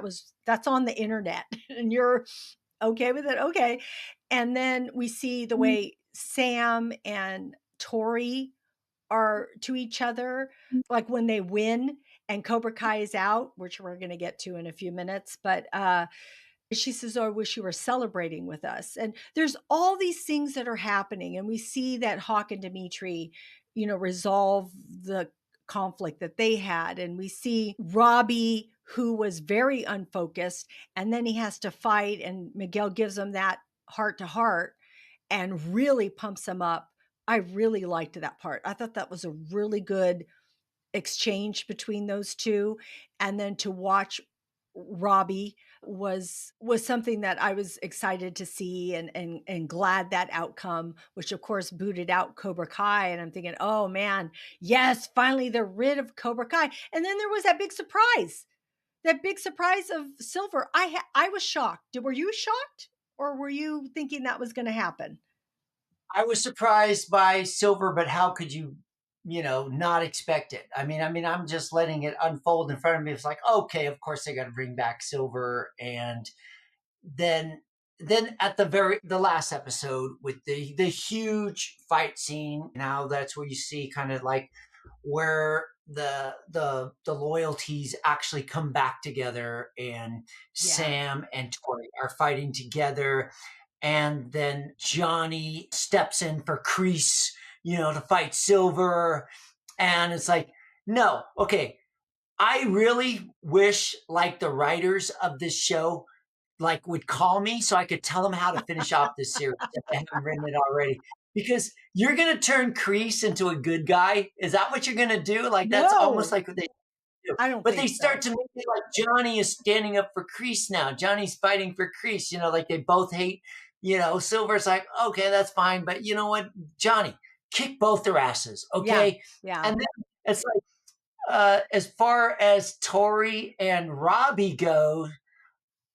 [SPEAKER 1] that's on the internet, and you're okay with it, okay. And then we see the way Sam and Tori are to each other, like when they win and Cobra Kai is out, which we're going to get to in a few minutes, but she says, "Oh, I wish you were celebrating with us." And there's all these things that are happening. And we see that Hawk and Dimitri, resolve the conflict that they had. And we see Robbie, who was very unfocused, and then he has to fight. And Miguel gives him that heart to heart and really pumps him up. I really liked that part. I thought that was a really good exchange between those two. And then to watch Robbie was something that I was excited to see, and glad that outcome, which of course booted out Cobra Kai. And I'm thinking, oh man, yes, finally they're rid of Cobra Kai. And then there was that big surprise of Silver. I was shocked. Were you shocked, or were you thinking that was going to happen?
[SPEAKER 2] I was surprised by Silver, but how could you, not expect it? I mean, I'm just letting it unfold in front of me. It's like, okay, of course they got to bring back Silver, and then at the last episode with the huge fight scene. Now that's where you see kind of like where the loyalties actually come back together, and
[SPEAKER 1] Yeah.
[SPEAKER 2] Sam and Tori are fighting together, and then Johnny steps in for Kreese, to fight Silver, and it's like, no, okay, I really wish like the writers of this show like would call me so I could tell them how to finish off this series if they haven't written it already. Because you're gonna turn Kreese into a good guy. Is that what you're gonna do? Like that's almost
[SPEAKER 1] No,
[SPEAKER 2] like what they do.
[SPEAKER 1] I don't
[SPEAKER 2] But they
[SPEAKER 1] think
[SPEAKER 2] start
[SPEAKER 1] so.
[SPEAKER 2] to make it like Johnny is standing up for Kreese now. Johnny's fighting for Kreese. Like they both hate. Silver's like, okay, that's fine, but you know what, Johnny, kick both their asses,
[SPEAKER 1] Yeah.
[SPEAKER 2] okay?
[SPEAKER 1] Yeah.
[SPEAKER 2] And then it's like, as far as Tori and Robbie go,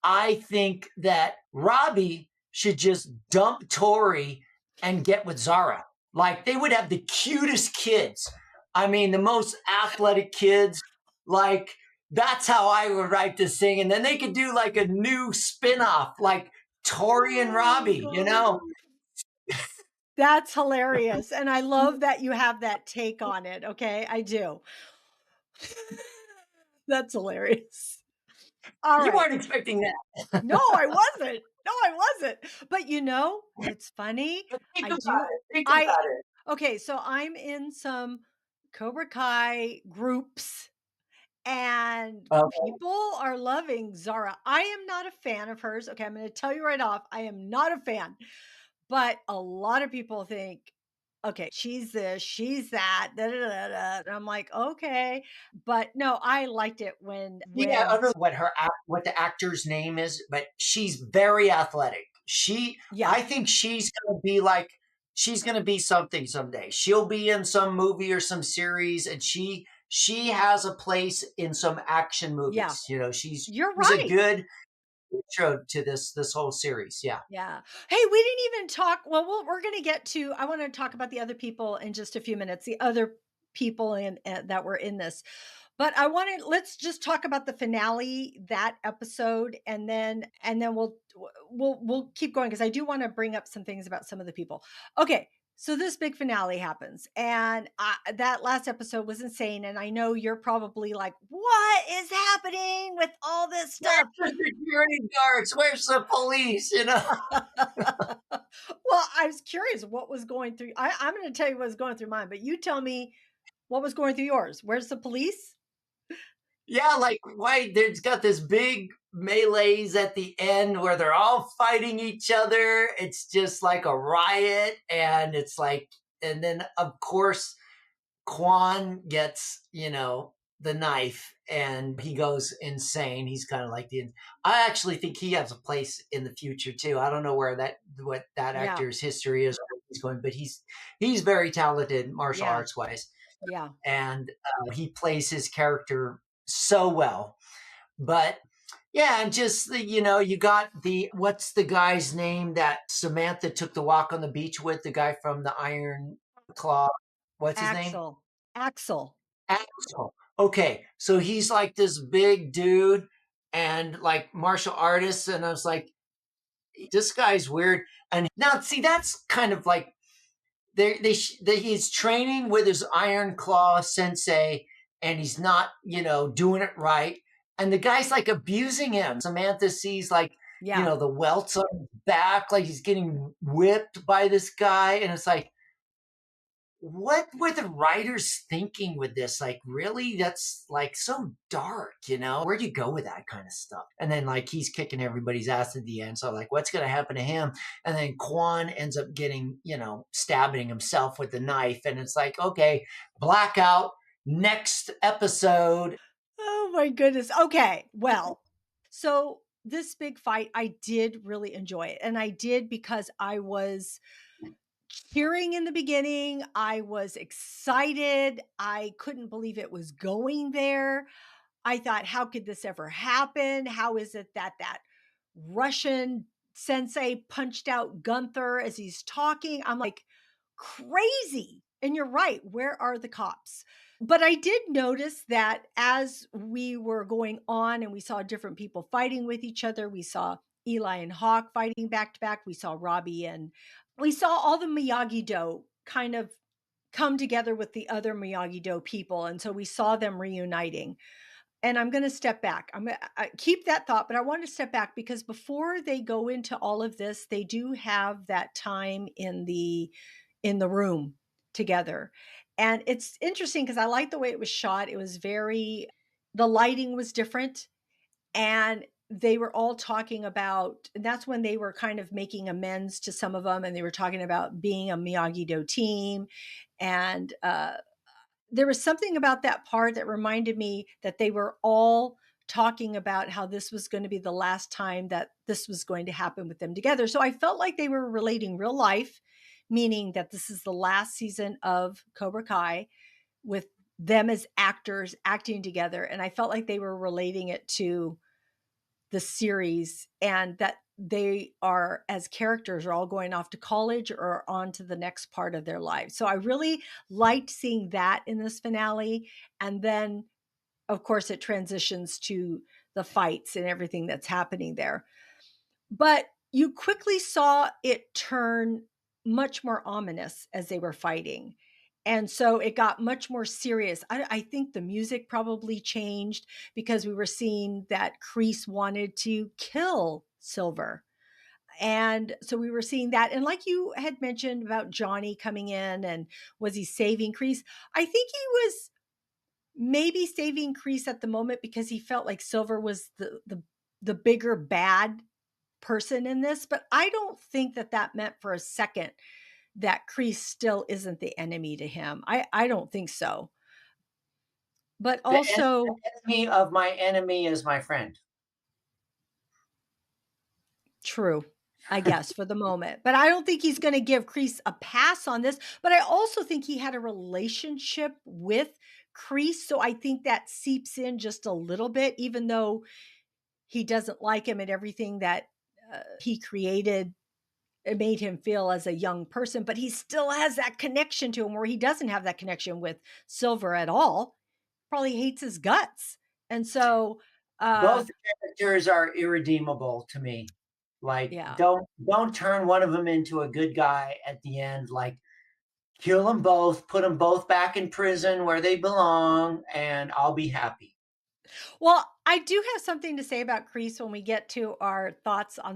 [SPEAKER 2] I think that Robbie should just dump Tori and get with Zara. Like they would have the cutest kids. I mean, the most athletic kids. Like that's how I would write this thing. And then they could do like a new spin-off, like Tori and
[SPEAKER 1] Oh
[SPEAKER 2] Robbie.
[SPEAKER 1] god. That's hilarious, and I love that you have that take on it, okay? I do. That's hilarious.
[SPEAKER 2] You
[SPEAKER 1] Alright.
[SPEAKER 2] weren't expecting that.
[SPEAKER 1] No, I wasn't. No, I wasn't. But, it's funny.
[SPEAKER 2] But think
[SPEAKER 1] I
[SPEAKER 2] about
[SPEAKER 1] do
[SPEAKER 2] it. Think
[SPEAKER 1] I
[SPEAKER 2] about it.
[SPEAKER 1] Okay, so I'm in some Cobra Kai groups, and
[SPEAKER 2] Okay.
[SPEAKER 1] people are loving Zara. I am not a fan of hers. Okay, I'm gonna tell you right off, I am not a fan. But a lot of people think, okay, she's this, she's that, da, da, da, da. And I'm like, okay. But no, I liked it
[SPEAKER 2] Yeah, I
[SPEAKER 1] when
[SPEAKER 2] don't know what the actor's name is, but she's very athletic.
[SPEAKER 1] yeah,
[SPEAKER 2] I think she's gonna be something someday. She'll be in some movie or some series, and she has a place in some action
[SPEAKER 1] yeah,
[SPEAKER 2] movies.
[SPEAKER 1] you're
[SPEAKER 2] She's a
[SPEAKER 1] right.
[SPEAKER 2] good intro to this whole series. Yeah.
[SPEAKER 1] Yeah. Hey, we didn't even talk. Well, we're going to get to, I want to talk about the other people in just a few minutes, the other people that were in this. But let's just talk about the finale, that episode, and then we'll keep going because I do want to bring up some things about some of the people. Okay. So this big finale happens, and that last episode was insane. And I know you're probably like, "What is happening with all this
[SPEAKER 2] Where's
[SPEAKER 1] stuff?"
[SPEAKER 2] the security guards? Where's the police?
[SPEAKER 1] Well, I was curious what was going through. I'm going to tell you what was going through mine, but you tell me what was going through yours. Where's the police?
[SPEAKER 2] Yeah, like why there's got this big melees at the end where they're all fighting each other. It's just like a riot, and it's like, and then of course Quan gets, the knife, and he goes insane. He's kind of like I actually think he has a place in the future too. I don't know what that
[SPEAKER 1] Yeah,
[SPEAKER 2] actor's history is, or where he's going, but he's very talented martial
[SPEAKER 1] yeah,
[SPEAKER 2] arts wise,
[SPEAKER 1] yeah.
[SPEAKER 2] and he plays his character so well. But yeah, and just you got what's the guy's name that Samantha took the walk on the beach with? The guy from the Iron Claw. What's his name?
[SPEAKER 1] Axel, Axel.
[SPEAKER 2] Axel. Okay, so he's like this big dude and like martial artist, and I was like, this guy's weird. And now, see, that's kind of like he's training with his Iron Claw sensei, and he's not, doing it right. And the guy's like abusing him. Samantha sees like,
[SPEAKER 1] Yeah.
[SPEAKER 2] the welts on his back, like he's getting whipped by this guy. And it's like, what were the writers thinking with this? Like, really? That's like so dark. Where'd you go with that kind of stuff? And then, like, he's kicking everybody's ass at the end. So, like, what's going to happen to him? And then Quan ends up getting, stabbing himself with the knife. And it's like, okay, blackout, next episode.
[SPEAKER 1] Oh my goodness. Okay. Well, so this big fight, I did really enjoy it. And I did because I was cheering in the beginning. I was excited. I couldn't believe it was going there. I thought, how could this ever happen? How is it that that Russian sensei punched out Gunther as he's talking? I'm like, crazy. And you're right. Where are the cops? But I did notice that as we were going on and we saw different people fighting with each other, we saw Eli and Hawk fighting back to back. We saw Robbie and we saw all the Miyagi Do kind of come together with the other Miyagi Do people. And so we saw them reuniting. And I'm going to step back. I'm going to keep that thought, but I want to step back because before they go into all of this, they do have that time in the room together. And it's interesting because I like the way it was shot. It was very the lighting was different and they were all talking about and that's when they were kind of making amends to some of them and they were talking about being a Miyagi-Do team and there was something about that part that reminded me that they were all talking about how this was going to be the last time that this was going to happen with them together. So I felt like they were relating real life, meaning that this is the last season of Cobra Kai with them as actors acting together. And I felt like they were relating it to the series and that they are as characters are all going off to college or on to the next part of their lives. So I really liked seeing that in this finale. And then of course it transitions to the fights and everything that's happening there. But you quickly saw it turn much more ominous as they were fighting. And so it got much more serious. I think the music probably changed because we were seeing that Kreese wanted to kill Silver. And so we were seeing that. And like you had mentioned about Johnny coming in and was he saving Kreese? I think he was maybe saving Kreese at the moment because he felt like Silver was the bigger bad person in this, but I don't think that that meant for a second that Kreese still isn't the enemy to him. I don't think so. But
[SPEAKER 2] The
[SPEAKER 1] also
[SPEAKER 2] enemy of my enemy is my friend.
[SPEAKER 1] true, I guess, for the moment. But I don't think he's going to give Kreese a pass on this. But I also think he had a relationship with Kreese. So I think that seeps in just a little bit, even though he doesn't like him and everything that he created it made him feel as a young person, but he still has that connection to him where he doesn't have that connection with Silver at all. Probably hates his guts. And so,
[SPEAKER 2] Both characters are irredeemable to me. Like,
[SPEAKER 1] yeah.
[SPEAKER 2] don't turn one of them into a good guy at the end. Like, kill them both, put them both back in prison where they belong, and I'll be happy.
[SPEAKER 1] Well, I do have something to say about Kreese when we get to our thoughts
[SPEAKER 2] Well,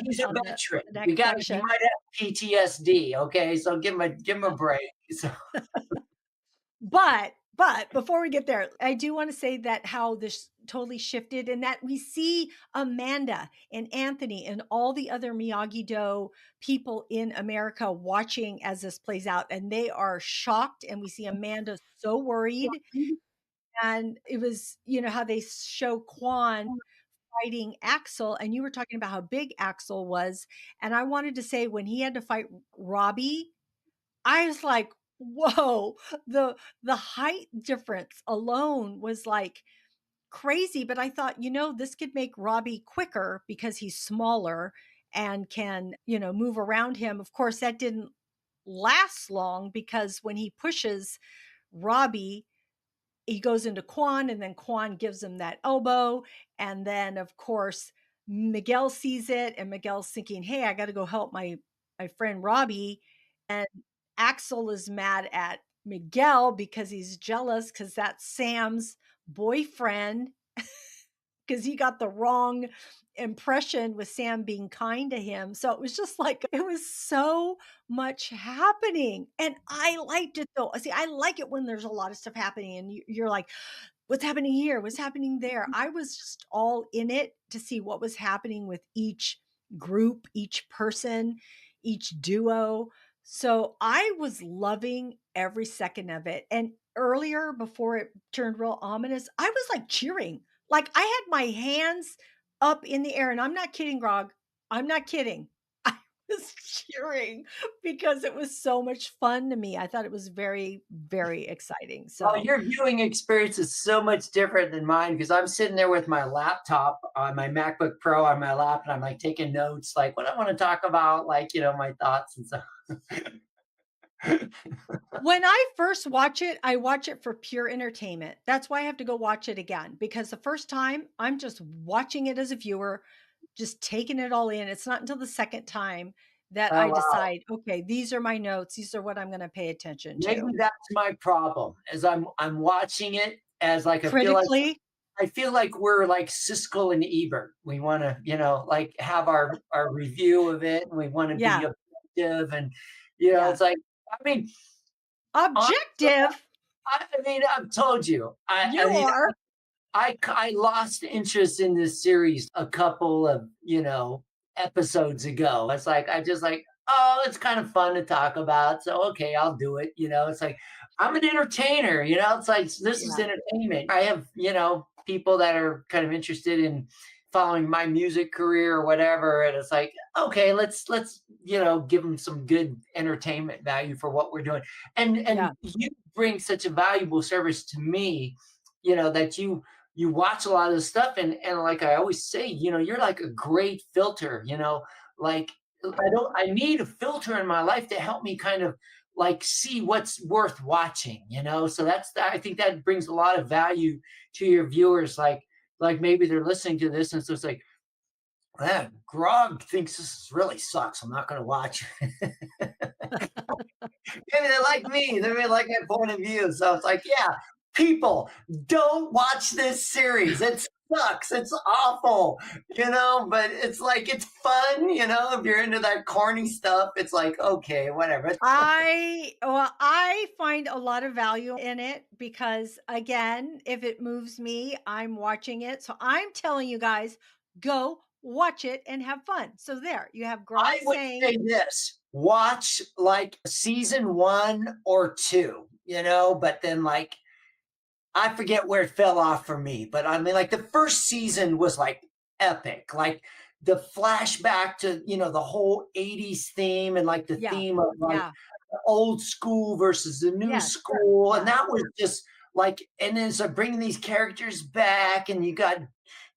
[SPEAKER 2] he's a
[SPEAKER 1] on
[SPEAKER 2] veteran.
[SPEAKER 1] the next
[SPEAKER 2] He
[SPEAKER 1] section.
[SPEAKER 2] might have PTSD. Okay, so give him a break. So
[SPEAKER 1] But before we get there, I do want to say that how this totally shifted and that we see Amanda and Anthony and all the other Miyagi-Do people in America watching as this plays out and they are shocked and we see Amanda so worried and it was how they show Quan fighting Axel and you were talking about how big Axel was and I wanted to say when he had to fight Robbie I was like, "Whoa." The height difference alone was, like, crazy, but I thought, this could make Robbie quicker because he's smaller and can, move around him. Of course, that didn't last long because when he pushes Robbie, he goes into Quan, and then Quan gives him that elbow, and then, of course, Miguel sees it, and Miguel's thinking, "Hey, I gotta go help my friend Robbie," And Axel is mad at Miguel because he's jealous because that's Sam's boyfriend because he got the wrong impression with Sam being kind to him. So it was just like, it was so much happening. And I liked it though. See, I like it when there's a lot of stuff happening and you're like, what's happening here? What's happening there? I was just all in it to see what was happening with each group, each person, each duo. So I was loving every second of it. And earlier, before it turned real ominous, I was like cheering. Like I had my hands up in the air. And I'm not kidding, Grog. I'm not kidding. I was cheering because it was so much fun to me. I thought it was very, very exciting.
[SPEAKER 2] Well,
[SPEAKER 1] So
[SPEAKER 2] your viewing experience is so much different than mine because I'm sitting there with my laptop on my MacBook Pro on my lap, and I'm like taking notes, like what I want to talk about, like my thoughts and stuff.
[SPEAKER 1] when I first watch it, I watch it for pure entertainment. That's why I have to go watch it again because the first time I'm just watching it as a viewer, just taking it all in. It's not until the second time that
[SPEAKER 2] Oh
[SPEAKER 1] I
[SPEAKER 2] wow.
[SPEAKER 1] decide, okay, these are my notes. These are what I'm going to pay attention
[SPEAKER 2] Maybe
[SPEAKER 1] to.
[SPEAKER 2] that's my problem. As I'm watching it as like
[SPEAKER 1] Critically,
[SPEAKER 2] I feel like we're like Siskel and Ebert. We want to, like have our review of it, and we want to be
[SPEAKER 1] yeah,
[SPEAKER 2] objective, and
[SPEAKER 1] yeah.
[SPEAKER 2] it's like, I mean, honestly,
[SPEAKER 1] Objective,
[SPEAKER 2] I mean, I've told you, I
[SPEAKER 1] you
[SPEAKER 2] mean,
[SPEAKER 1] are.
[SPEAKER 2] I lost interest in this series a couple of, episodes ago. It's like I just like, oh, it's kind of fun to talk about. So okay, I'll do it. It's like I'm an entertainer, it's like this is
[SPEAKER 1] Yeah,
[SPEAKER 2] entertainment. I have, people that are kind of interested in following my music career or whatever. And it's like, okay, let's give them some good entertainment value for what we're doing.
[SPEAKER 1] yeah.
[SPEAKER 2] And you bring such a valuable service to me, that you watch a lot of the stuff, and like I always say, you're like a great filter, like I need a filter in my life to help me kind of like see what's worth watching, so I think that brings a lot of value to your viewers, like maybe they're listening to this and so it's like, man, Grog thinks this really sucks, I'm not going to watch. Maybe they like me. They may like my point of view. So it's like, yeah, people, don't watch this series. It sucks. It's awful, but it's like, it's fun, if you're into that corny stuff, it's like, okay, whatever.
[SPEAKER 1] I find a lot of value in it because again, if it moves me, I'm watching it. So I'm telling you guys, go watch it and have fun. So there, you have
[SPEAKER 2] I
[SPEAKER 1] Grog
[SPEAKER 2] would
[SPEAKER 1] saying,
[SPEAKER 2] say this, watch like season 1 or 2, but then like, I forget where it fell off for me, but I mean, like the first season was like epic. Like the flashback to, the whole 80s theme and like the
[SPEAKER 1] yeah,
[SPEAKER 2] theme of like
[SPEAKER 1] yeah,
[SPEAKER 2] the old school versus the new
[SPEAKER 1] yes,
[SPEAKER 2] school. And
[SPEAKER 1] yeah.
[SPEAKER 2] that was just like, and then so bringing these characters back, and you got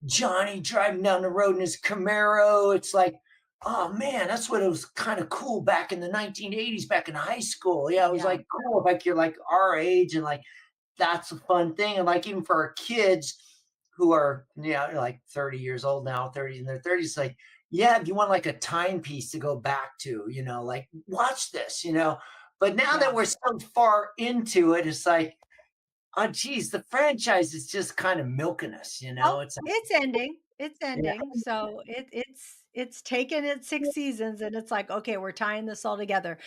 [SPEAKER 2] Johnny driving down the road in his Camaro. It's like, oh man, that's what it was kind of cool back in the 1980s, back in high school. Yeah, it was
[SPEAKER 1] Yeah.
[SPEAKER 2] like cool. Like you're like our age, and like that's a fun thing. And like even for our kids who are like 30 years old now, 30 in their 30s, like, yeah, if you want like a timepiece to go back to, like watch this, But now that
[SPEAKER 1] Yeah.
[SPEAKER 2] we're so far into it, it's like, oh geez, the franchise is just kind of milking us,
[SPEAKER 1] Oh,
[SPEAKER 2] It's like,
[SPEAKER 1] it's ending. It's
[SPEAKER 2] yeah.
[SPEAKER 1] ending. So it's taken its 6 seasons and it's like, okay, we're tying this all together.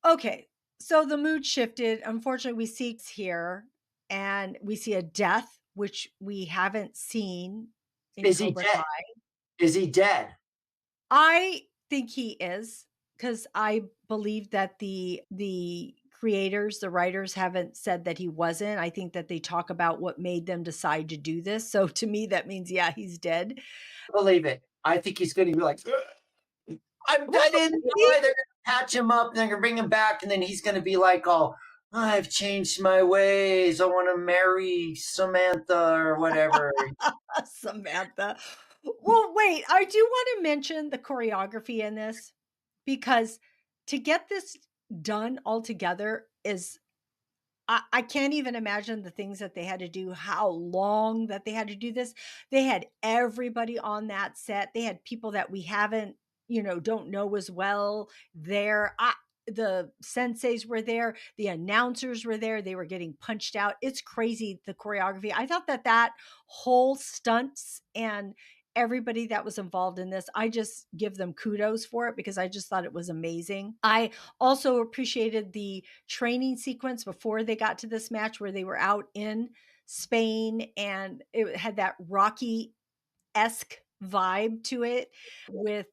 [SPEAKER 1] Okay. So the mood shifted. Unfortunately, we see here and we see a death, which we haven't seen in
[SPEAKER 2] Is he
[SPEAKER 1] Cobra Kai.
[SPEAKER 2] dead? Is he dead?
[SPEAKER 1] I think he is because I believe that the creators, the writers haven't said that he wasn't. I think that they talk about what made them decide to do this. So to me, that means yeah, he's dead.
[SPEAKER 2] Believe it. I think he's going to be like, I didn't
[SPEAKER 1] Really?
[SPEAKER 2] know. They're gonna patch him up, and they're gonna bring him back, and then he's gonna be like, "Oh, I've changed my ways. I want to marry Samantha or whatever."
[SPEAKER 1] Samantha. Well, wait, I do want to mention the choreography in this because to get this done all together is I can't even imagine the things that they had to do, how long that they had to do this. They had everybody on that set. They had people that we haven't, don't know as well there. the senseis were there, the announcers were there, they were getting punched out. It's crazy, the choreography. I thought that that whole stunts and everybody that was involved in this, I just give them kudos for it because I just thought it was amazing. I also appreciated the training sequence before they got to this match where they were out in Spain and it had that Rocky esque vibe to it with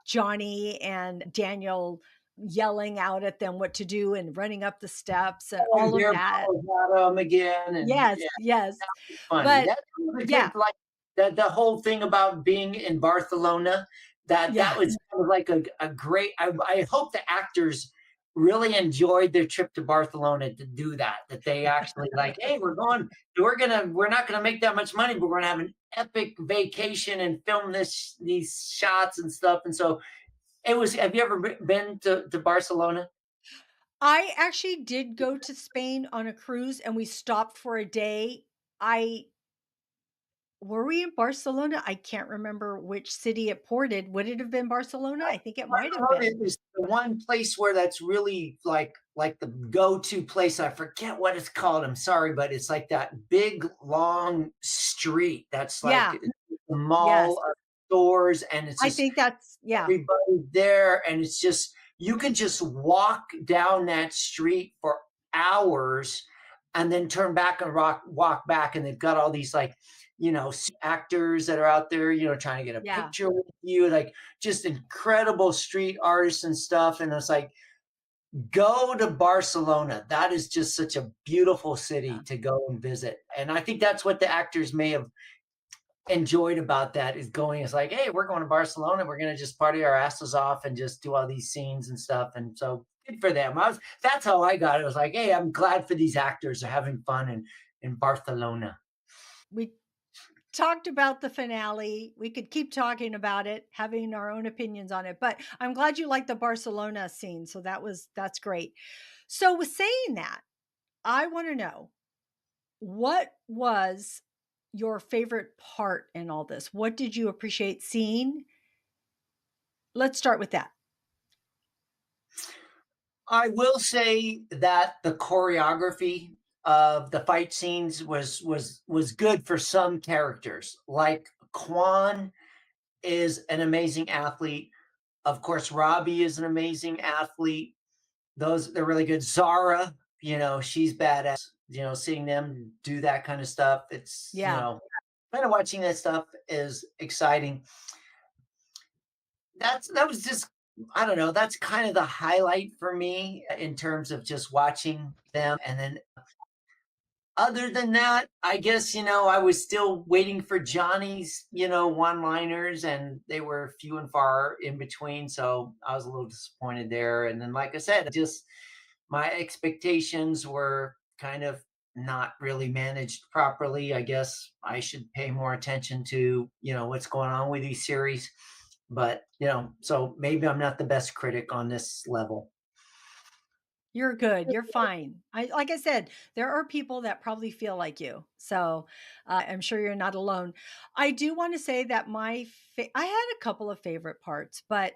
[SPEAKER 1] Johnny and Daniel yelling out at them what to do and running up the steps and
[SPEAKER 2] And
[SPEAKER 1] all of
[SPEAKER 2] Beer
[SPEAKER 1] that.
[SPEAKER 2] Bottle got 'em again, and
[SPEAKER 1] Yes,
[SPEAKER 2] yeah,
[SPEAKER 1] yes.
[SPEAKER 2] funny.
[SPEAKER 1] But
[SPEAKER 2] That was a
[SPEAKER 1] yeah,
[SPEAKER 2] good, like, the whole thing about being in Barcelona, that
[SPEAKER 1] yeah,
[SPEAKER 2] was kind of like a great. I hope the actors really enjoyed their trip to Barcelona to do that. That they actually like, hey, we're not gonna make that much money, but we're gonna have an epic vacation and film these shots and stuff. And so it was. Have you ever been to Barcelona?
[SPEAKER 1] I actually did go to Spain on a cruise and we stopped for a day. I Were we in Barcelona? I can't remember which city it ported. Would it have been Barcelona? I think it might have
[SPEAKER 2] Barcelona
[SPEAKER 1] been.
[SPEAKER 2] is the one place where that's really like the go-to place. I forget what it's called. I'm sorry, but it's like that big long street that's like
[SPEAKER 1] Yeah,
[SPEAKER 2] the
[SPEAKER 1] yes.
[SPEAKER 2] mall of stores, and it's
[SPEAKER 1] I
[SPEAKER 2] just
[SPEAKER 1] think that's yeah,
[SPEAKER 2] everybody there, and it's just you can just walk down that street for hours and then turn back and walk back, and they've got all these like actors that are out there trying to get a
[SPEAKER 1] yeah.
[SPEAKER 2] picture with you, like just incredible street artists and stuff. And it's like, go to Barcelona. That is just such a beautiful city
[SPEAKER 1] Yeah.
[SPEAKER 2] to go and visit, and I think that's what the actors may have enjoyed about that, is going, it's like, hey, we're going to Barcelona, we're going to just party our asses off and just do all these scenes and stuff. And so good for them. That's how I got it. I was like, hey, I'm glad for these actors are having fun in Barcelona.
[SPEAKER 1] We talked about the finale. We could keep talking about it, having our own opinions on it, but I'm glad you liked the Barcelona scene. So that's great. So with saying that, I want to know what was your favorite part in all this? What did you appreciate seeing? Let's start with that.
[SPEAKER 2] I will say that the choreography of the fight scenes was good for some characters. Like Quan is an amazing athlete. Of course, Robbie is an amazing athlete. They're really good. Zara, she's badass. Seeing them do that kind of stuff, it's
[SPEAKER 1] Yeah,
[SPEAKER 2] kind of watching that stuff is exciting. That was just, I don't know, that's kind of the highlight for me in terms of just watching them. And then other than that, I guess, I was still waiting for Johnny's, one-liners, and they were few and far in between. So I was a little disappointed there. And then, like I said, just my expectations were kind of not really managed properly. I guess I should pay more attention to, what's going on with these series. But, so maybe I'm not the best critic on this level.
[SPEAKER 1] you're good. You're fine. Like I said, there are people that probably feel like you. So I'm sure you're not alone. I do want to say that I had a couple of favorite parts, but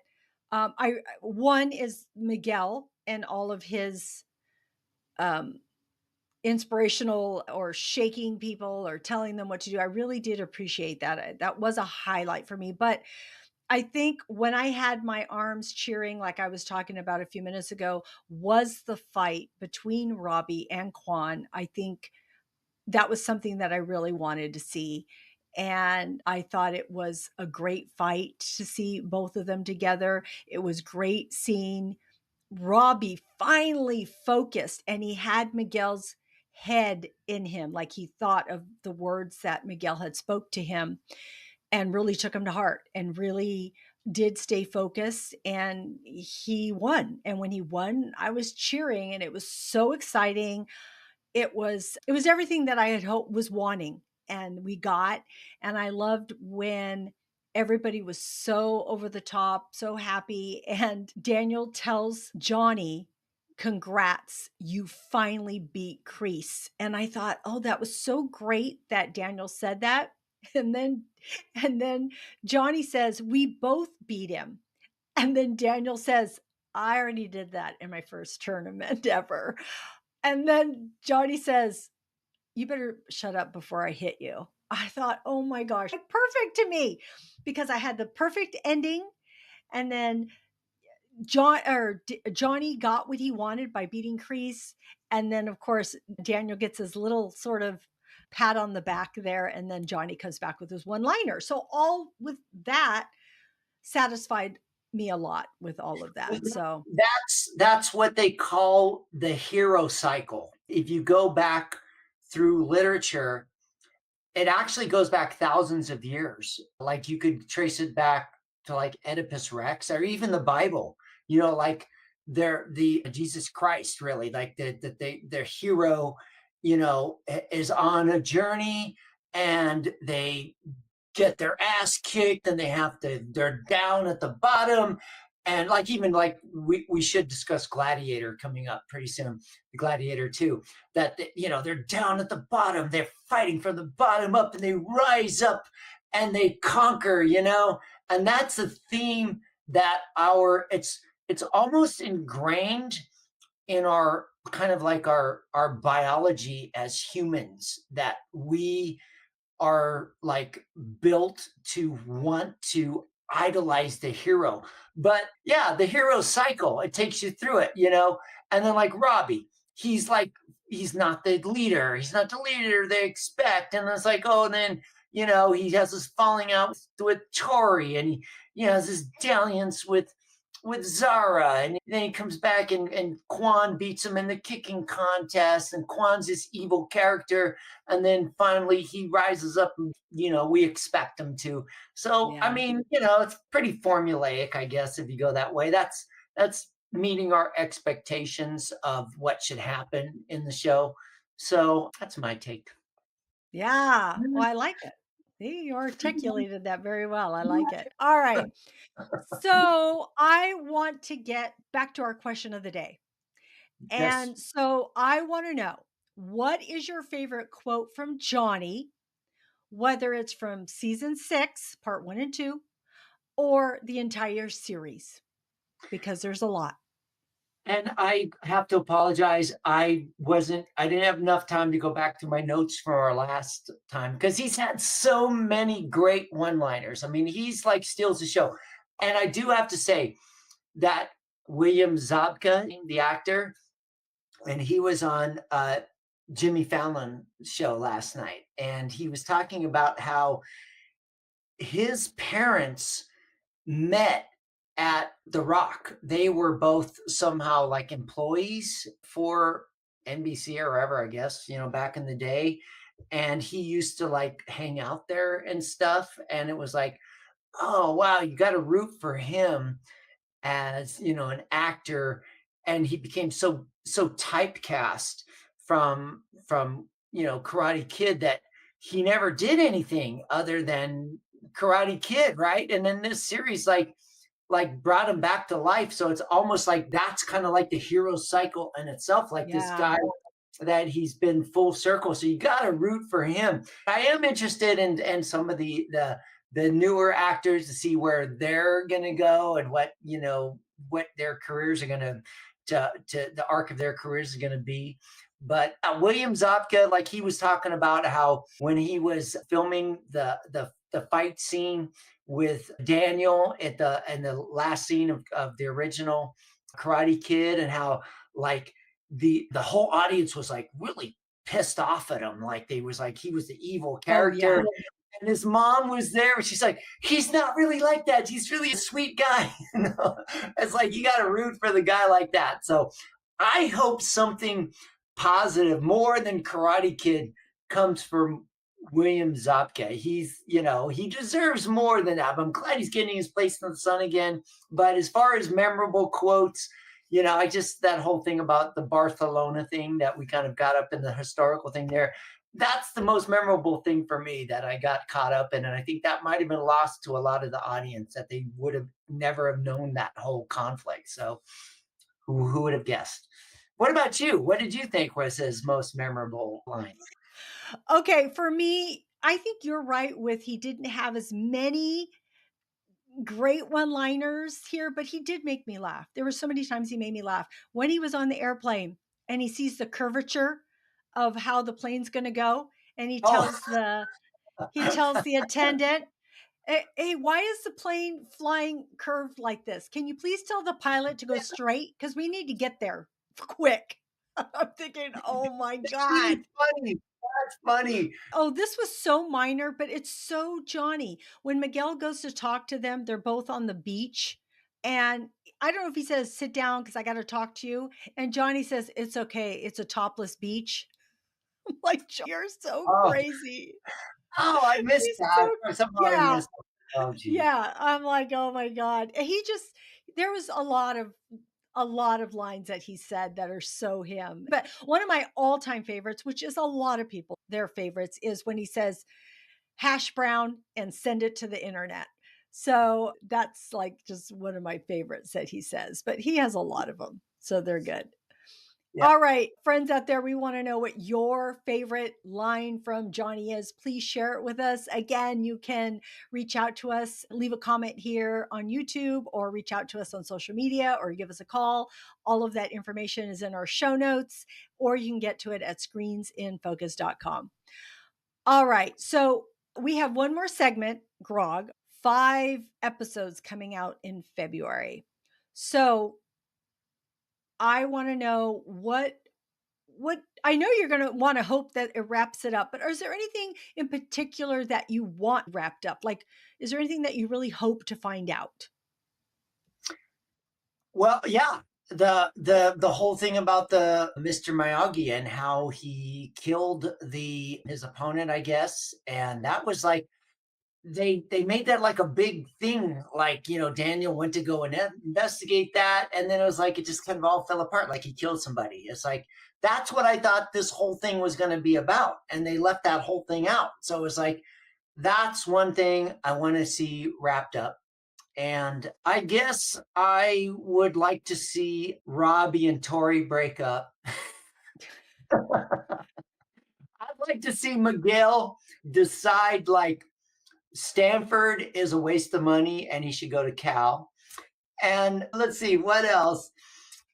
[SPEAKER 1] I one is Miguel and all of his um, inspirational or shaking people or telling them what to do. I really did appreciate that. That was a highlight for me. But I think when I had my arms cheering, like I was talking about a few minutes ago, was the fight between Robbie and Quan. I think that was something that I really wanted to see. And I thought it was a great fight to see both of them together. It was great seeing Robbie finally focused and he had Miguel's head in him, like he thought of the words that Miguel had spoke to him and really took him to heart and really did stay focused and he won. And when he won, I was cheering and it was so exciting. It was everything that I had hoped was wanting and we got. And I loved when everybody was so over the top, so happy. And Daniel tells Johnny, congrats, you finally beat Crease. And I thought, oh, that was so great that Daniel said that. And then and then Johnny says, we both beat him. And then Daniel says, I already did that in my first tournament ever. And then Johnny says, you better shut up before I hit you. I thought, oh my gosh, perfect to me because I had the perfect ending. And then Johnny got what he wanted by beating Kreese. And then, of course, Daniel gets his little sort of pat on the back there. And then Johnny comes back with his one liner. So, all with that satisfied me a lot with all of that. So,
[SPEAKER 2] That's what they call the hero cycle. If you go back through literature, it actually goes back thousands of years. Like you could trace it back to like Oedipus Rex or even the Bible. Like the Jesus Christ, really, like their hero, is on a journey and they get their ass kicked and they're down at the bottom. And like even like we should discuss Gladiator coming up pretty soon, the Gladiator 2, that they're down at the bottom, they're fighting from the bottom up and they rise up and they conquer, and that's a theme that it's almost ingrained in our kind of like our biology as humans, that we are like built to want to idolize the hero. But yeah, the hero cycle, it takes you through it, And then like Robbie, he's not the leader. He's not the leader they expect. And it's like, oh, and then he has this falling out with Tori, and he has this dalliance with Zara, and then he comes back and Quan beats him in the kicking contest, and Quan's this evil character, and then finally he rises up and we expect him to. So I
[SPEAKER 1] yeah.
[SPEAKER 2] mean, it's pretty formulaic, I guess, if you go that way. That's meeting our expectations of what should happen in the show. So that's my take.
[SPEAKER 1] Yeah. Well, I like it. See, you articulated that very well. I like it. All right. So I want to get back to our question of the day.
[SPEAKER 2] Yes.
[SPEAKER 1] And so I want to know, what is your favorite quote from Johnny, whether it's from season 6, part 1 and 2, or the entire series? Because there's a lot.
[SPEAKER 2] And I have to apologize. I didn't have enough time to go back to my notes for our last time because he's had so many great one-liners. I mean, he's like steals the show. And I do have to say that William Zabka, the actor, and he was on Jimmy Fallon show last night, and he was talking about how his parents met at The Rock. They were both somehow like employees for NBC or wherever, I guess, back in the day. And he used to like hang out there and stuff. And it was like, oh, wow, you got to root for him as, an actor. And he became so typecast from Karate Kid that he never did anything other than Karate Kid, right? And then this series like brought him back to life. So it's almost like that's kind of like the hero cycle in itself, like this
[SPEAKER 1] Yeah.
[SPEAKER 2] guy that he's been full circle. So you got to root for him. I am interested in some of the newer actors to see where they're going to go and what their careers are going to the arc of their careers is going to be. But William Zabka, like he was talking about how when he was filming the fight scene with Daniel at the last scene of the original Karate Kid, and how like the whole audience was like really pissed off at him, like they was like he was the evil
[SPEAKER 1] Oh, yeah.
[SPEAKER 2] character. And his mom was there. She's like, he's not really like that. He's really a sweet guy. It's like you got to root for the guy like that. So I hope something positive, more than Karate Kid, comes from William Zabka. He deserves more than that. But I'm glad he's getting his place in the sun again. But as far as memorable quotes, I just, that whole thing about the Barcelona thing that we kind of got up in the historical thing there, that's the most memorable thing for me that I got caught up in. And I think that might have been lost to a lot of the audience, that they would have never have known that whole conflict. So who would have guessed? What about you? What did you think was his most memorable line?
[SPEAKER 1] Okay, for me, I think you're right with he didn't have as many great one-liners here, but he did make me laugh. There were so many times he made me laugh. When he was on the airplane and he sees the curvature of how the plane's gonna go, and
[SPEAKER 2] Oh,
[SPEAKER 1] he tells the attendant, hey, why is the plane flying curved like this? Can you please tell the pilot to go straight? Because we need to get there quick. I'm thinking, oh my
[SPEAKER 2] that's really
[SPEAKER 1] God.
[SPEAKER 2] funny. That's funny.
[SPEAKER 1] Oh, this was so minor, but it's so Johnny. When Miguel goes to talk to them, they're both on the beach. And I don't know if he says, sit down because I got to talk to you. And Johnny says, it's okay. It's a topless beach. I'm like, you're so
[SPEAKER 2] Oh,
[SPEAKER 1] crazy.
[SPEAKER 2] oh, I missed
[SPEAKER 1] He's
[SPEAKER 2] that.
[SPEAKER 1] so,
[SPEAKER 2] Somehow I
[SPEAKER 1] yeah.
[SPEAKER 2] missed it. Oh, geez.
[SPEAKER 1] Yeah, I'm like, "Oh my god." And he just there was a lot of lines that he said that are so him. But one of my all-time favorites, which is a lot of people their favorites, is when he says, "Hash brown and send it to the internet." So, that's, like, just one of my favorites that he says, but he has a lot of them, so they're good.
[SPEAKER 2] Yeah.
[SPEAKER 1] All right, friends out there, we want to know what your favorite line from Johnny is. Please share it with us. Again, you can reach out to us, leave a comment here on YouTube, or reach out to us on social media, or give us a call. All of that information is in our show notes, or you can get to it at screensinfocus.com. All right, so we have one more segment, Grog, 5 episodes coming out in February. So I want to know what I know you're gonna wanna hope that it wraps it up, but is there anything in particular that you want wrapped up? Like, is there anything that you really hope to find out?
[SPEAKER 2] Well, yeah. The whole thing about the Mr. Miyagi and how he killed the his opponent, I guess, and that was like they made that like a big thing. Like Daniel went to go and investigate that, and then it was like it just kind of all fell apart. Like he killed somebody. It's like that's what I thought this whole thing was going to be about, and they left that whole thing out. So it was like that's one thing I want to see wrapped up. And I guess I would like to see Robbie and Tori break up. I'd like to see Miguel decide like Stanford is a waste of money and he should go to Cal. And let's see what else.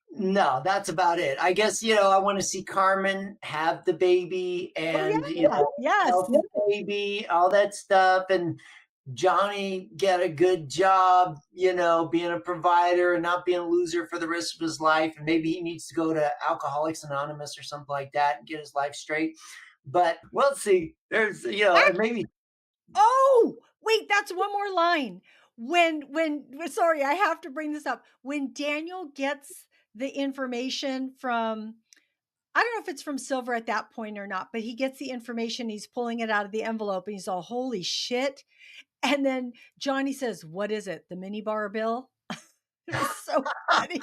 [SPEAKER 2] No, that's about it. I guess, I want to see Carmen have the baby
[SPEAKER 1] Oh,
[SPEAKER 2] and,
[SPEAKER 1] yeah. Yes.
[SPEAKER 2] healthy baby, all that stuff. And Johnny get a good job, being a provider and not being a loser for the rest of his life. And maybe he needs to go to Alcoholics Anonymous or something like that and get his life straight. But we'll see. There's, and maybe.
[SPEAKER 1] Oh, wait, that's one more line. Sorry, I have to bring this up. When Daniel gets the information from I don't know if it's from Silver at that point or not, but he gets the information, he's pulling it out of the envelope and he's all, "Holy shit." And then Johnny says, "What is it? The minibar bill?" It was so funny.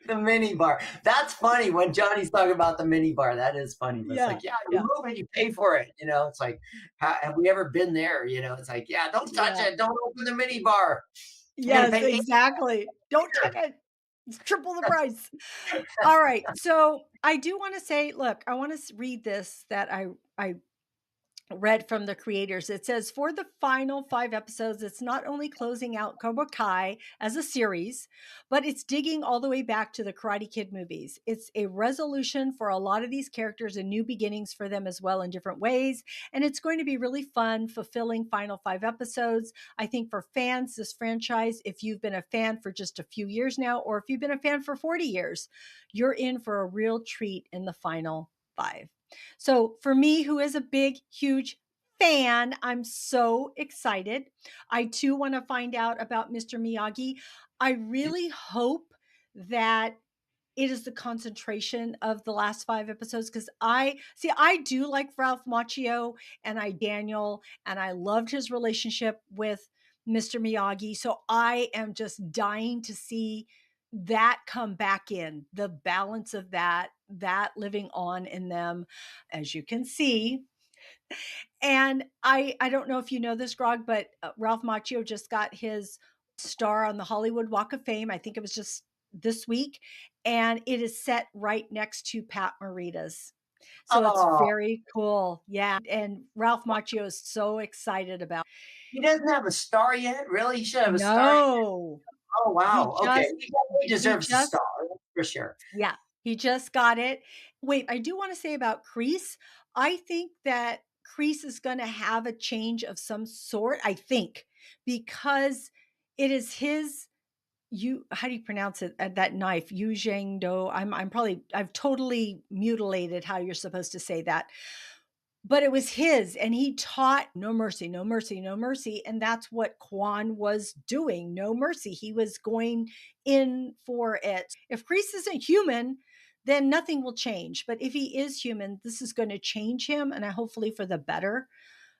[SPEAKER 2] The mini bar. That's funny when Johnny's talking about the mini bar. That is funny. But it's
[SPEAKER 1] Yeah,
[SPEAKER 2] like, yeah, you
[SPEAKER 1] yeah,
[SPEAKER 2] move it, you pay for it. It's like, have we ever been there? It's like, yeah, don't touch
[SPEAKER 1] yeah.
[SPEAKER 2] it. Don't open the mini bar. You got to
[SPEAKER 1] Yes,
[SPEAKER 2] pay eight.
[SPEAKER 1] exactly. Don't touch it. It's triple the price. All right. So I do want to say, look, I want to read this that I read from the creators. It says for the final 5 episodes, it's not only closing out Cobra Kai as a series, but it's digging all the way back to the Karate Kid movies. It's a resolution for a lot of these characters and new beginnings for them as well in different ways. And it's going to be really fun, fulfilling final 5 episodes. I think for fans, this franchise, if you've been a fan for just a few years now, or if you've been a fan for 40 years, you're in for a real treat in the final 5. So for me, who is a big, huge fan, I'm so excited. I too want to find out about Mr. Miyagi. I really hope that it is the concentration of the last 5 episodes because I do like Ralph Macchio and Daniel, and I loved his relationship with Mr. Miyagi. So I am just dying to see that come back in the balance of that living on in them, as you can see. And I don't know if you know this, Grog, but Ralph Macchio just got his star on the Hollywood Walk of Fame. I think it was just this week, and it is set right next to Pat Morita's. So it's
[SPEAKER 2] Oh,
[SPEAKER 1] very cool. Yeah, and Ralph Macchio is so excited about.
[SPEAKER 2] he doesn't have a star yet? Really? He should have a star.
[SPEAKER 1] No.
[SPEAKER 2] Oh,
[SPEAKER 1] He
[SPEAKER 2] wow. Okay.
[SPEAKER 1] just
[SPEAKER 2] He
[SPEAKER 1] he
[SPEAKER 2] deserves a
[SPEAKER 1] just
[SPEAKER 2] star for sure.
[SPEAKER 1] yeah, he just got it. Wait, I do wanna say about Crease, I think that Crease is gonna have a change of some sort, I think, because it is his you how do you pronounce it? That knife, Yu Zhang Do. I'm probably I've totally mutilated how you're supposed to say that. But it was his, and he taught no mercy, no mercy, no mercy, and that's what Quan was doing, no mercy. He was going in for it. If Kreese isn't human, then nothing will change. But if he is human, this is going to change him, and hopefully for the better.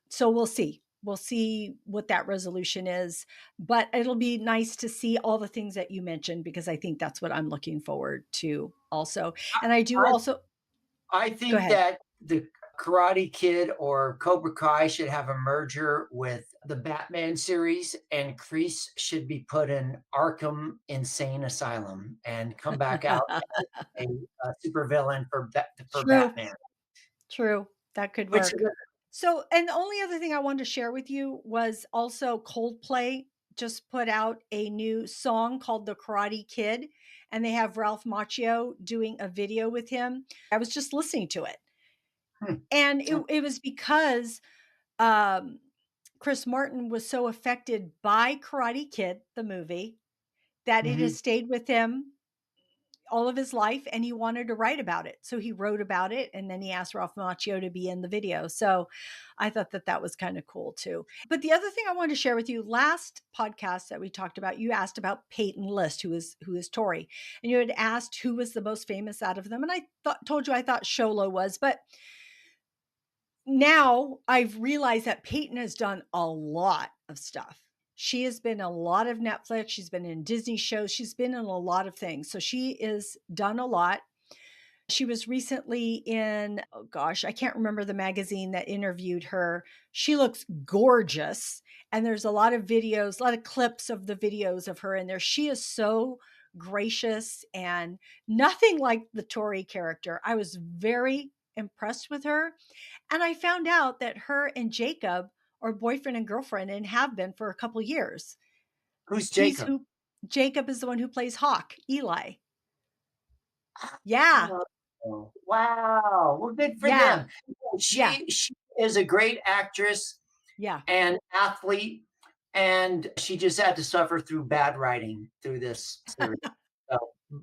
[SPEAKER 1] So we'll see. We'll see what that resolution is. But it'll be nice to see all the things that you mentioned because I think that's what I'm looking forward to also. And I do
[SPEAKER 2] I
[SPEAKER 1] also
[SPEAKER 2] I
[SPEAKER 1] go
[SPEAKER 2] think
[SPEAKER 1] ahead.
[SPEAKER 2] that the Karate Kid or Cobra Kai should have a merger with the Batman series, and Kreese should be put in Arkham Insane Asylum and come back out as a supervillain for
[SPEAKER 1] True.
[SPEAKER 2] Batman.
[SPEAKER 1] True, that could
[SPEAKER 2] Which
[SPEAKER 1] work. So and the only other thing I wanted to share with you was also Coldplay just put out a new song called The Karate Kid, and they have Ralph Macchio doing a video with him. I was just listening to it,
[SPEAKER 2] hmm,
[SPEAKER 1] and it was because, um, Chris Martin was so affected by Karate Kid, the movie, that it has
[SPEAKER 2] mhm.
[SPEAKER 1] stayed with him all of his life and he wanted to write about it. So he wrote about it and then he asked Ralph Macchio to be in the video. So I thought that that was kind of cool too. But the other thing I wanted to share with you last podcast that we talked about, you asked about Peyton List, who is Tori, and you had asked who was the most famous out of them. And I told you I thought Sholo was, but now I've realized that Peyton has done a lot of stuff. She has been a lot of Netflix. She's been in Disney shows. She's been in a lot of things. So she is done a lot. She was recently in, oh gosh, I can't remember the magazine that interviewed her. She looks gorgeous. And there's a lot of videos, a lot of clips of the videos of her in there. She is so gracious and nothing like the Tori character. I was very impressed with her. And I found out that her and Jacob are boyfriend and girlfriend and have been for a couple years.
[SPEAKER 2] Who's
[SPEAKER 1] He's
[SPEAKER 2] Jacob?
[SPEAKER 1] who Jacob is the one who plays Hawk, Eli. Yeah.
[SPEAKER 2] Oh, wow. Well, good for
[SPEAKER 1] Yeah.
[SPEAKER 2] them.
[SPEAKER 1] Yeah.
[SPEAKER 2] She is a great actress
[SPEAKER 1] Yeah.
[SPEAKER 2] and athlete, and she just had to suffer through bad writing through this series. So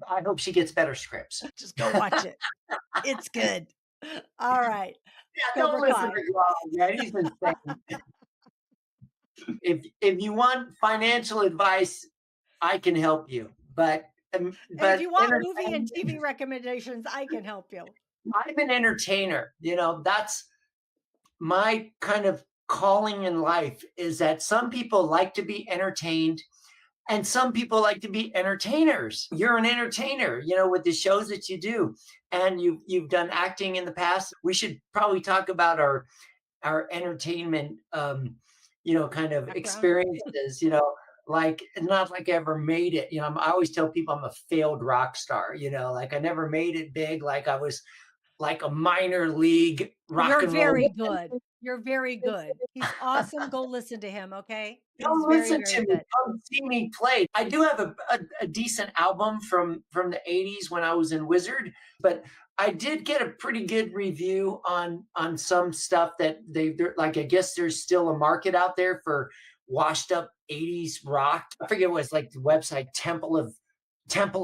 [SPEAKER 2] I hope she gets better scripts.
[SPEAKER 1] Just go watch it. It's good. All right.
[SPEAKER 2] Yeah, don't
[SPEAKER 1] Cobra
[SPEAKER 2] listen
[SPEAKER 1] Kai.
[SPEAKER 2] to Grog, man. He's insane. If you want financial advice, I can help you.
[SPEAKER 1] And if
[SPEAKER 2] But
[SPEAKER 1] you want movie and
[SPEAKER 2] entertainment,
[SPEAKER 1] TV recommendations, I can help you.
[SPEAKER 2] I'm an entertainer. That's my kind of calling in life is that some people like to be entertained and some people like to be entertainers. You're an entertainer, with the shows that you do, and you've done acting in the past. We should probably talk about our entertainment, kind of
[SPEAKER 1] Background.
[SPEAKER 2] experiences. Like not like I ever made it. I always tell people I'm a failed rock star. Like I never made it big. Like I was like a minor league rock
[SPEAKER 1] You're
[SPEAKER 2] and roll.
[SPEAKER 1] very good. You're very good. He's awesome. Go listen to him, okay? He's
[SPEAKER 2] Come
[SPEAKER 1] very,
[SPEAKER 2] listen
[SPEAKER 1] very
[SPEAKER 2] to me.
[SPEAKER 1] good.
[SPEAKER 2] Come see me play. I do have a decent album from the '80s when I was in Wizard, but I did get a pretty good review on some stuff that they're like. I guess there's still a market out there for washed up '80s rock. I forget what it's like the website Temple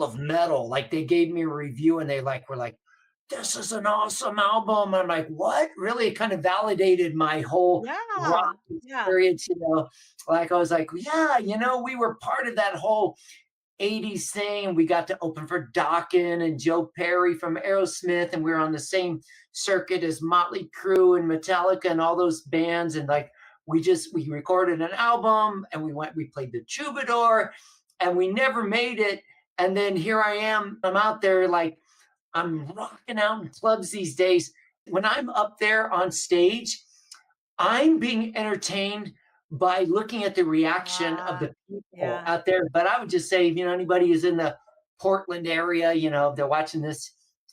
[SPEAKER 2] of Metal. Like they gave me a review and they were like, this is an awesome album. I'm like, what? Really? It kind of validated my whole rock
[SPEAKER 1] Yeah. Yeah.
[SPEAKER 2] experience. Like I was like, yeah, we were part of that whole '80s thing. We got to open for Dokken and Joe Perry from Aerosmith, and we were on the same circuit as Motley Crue and Metallica and all those bands. And like we recorded an album and we played the Troubadour and we never made it. And then here I am, I'm out there like I'm rocking out in clubs these days. When I'm up there on stage, I'm being entertained by looking at the reaction of
[SPEAKER 1] Ah,
[SPEAKER 2] the people
[SPEAKER 1] yeah.
[SPEAKER 2] out there. But I would just say, if anybody is in the Portland area, if they're watching this,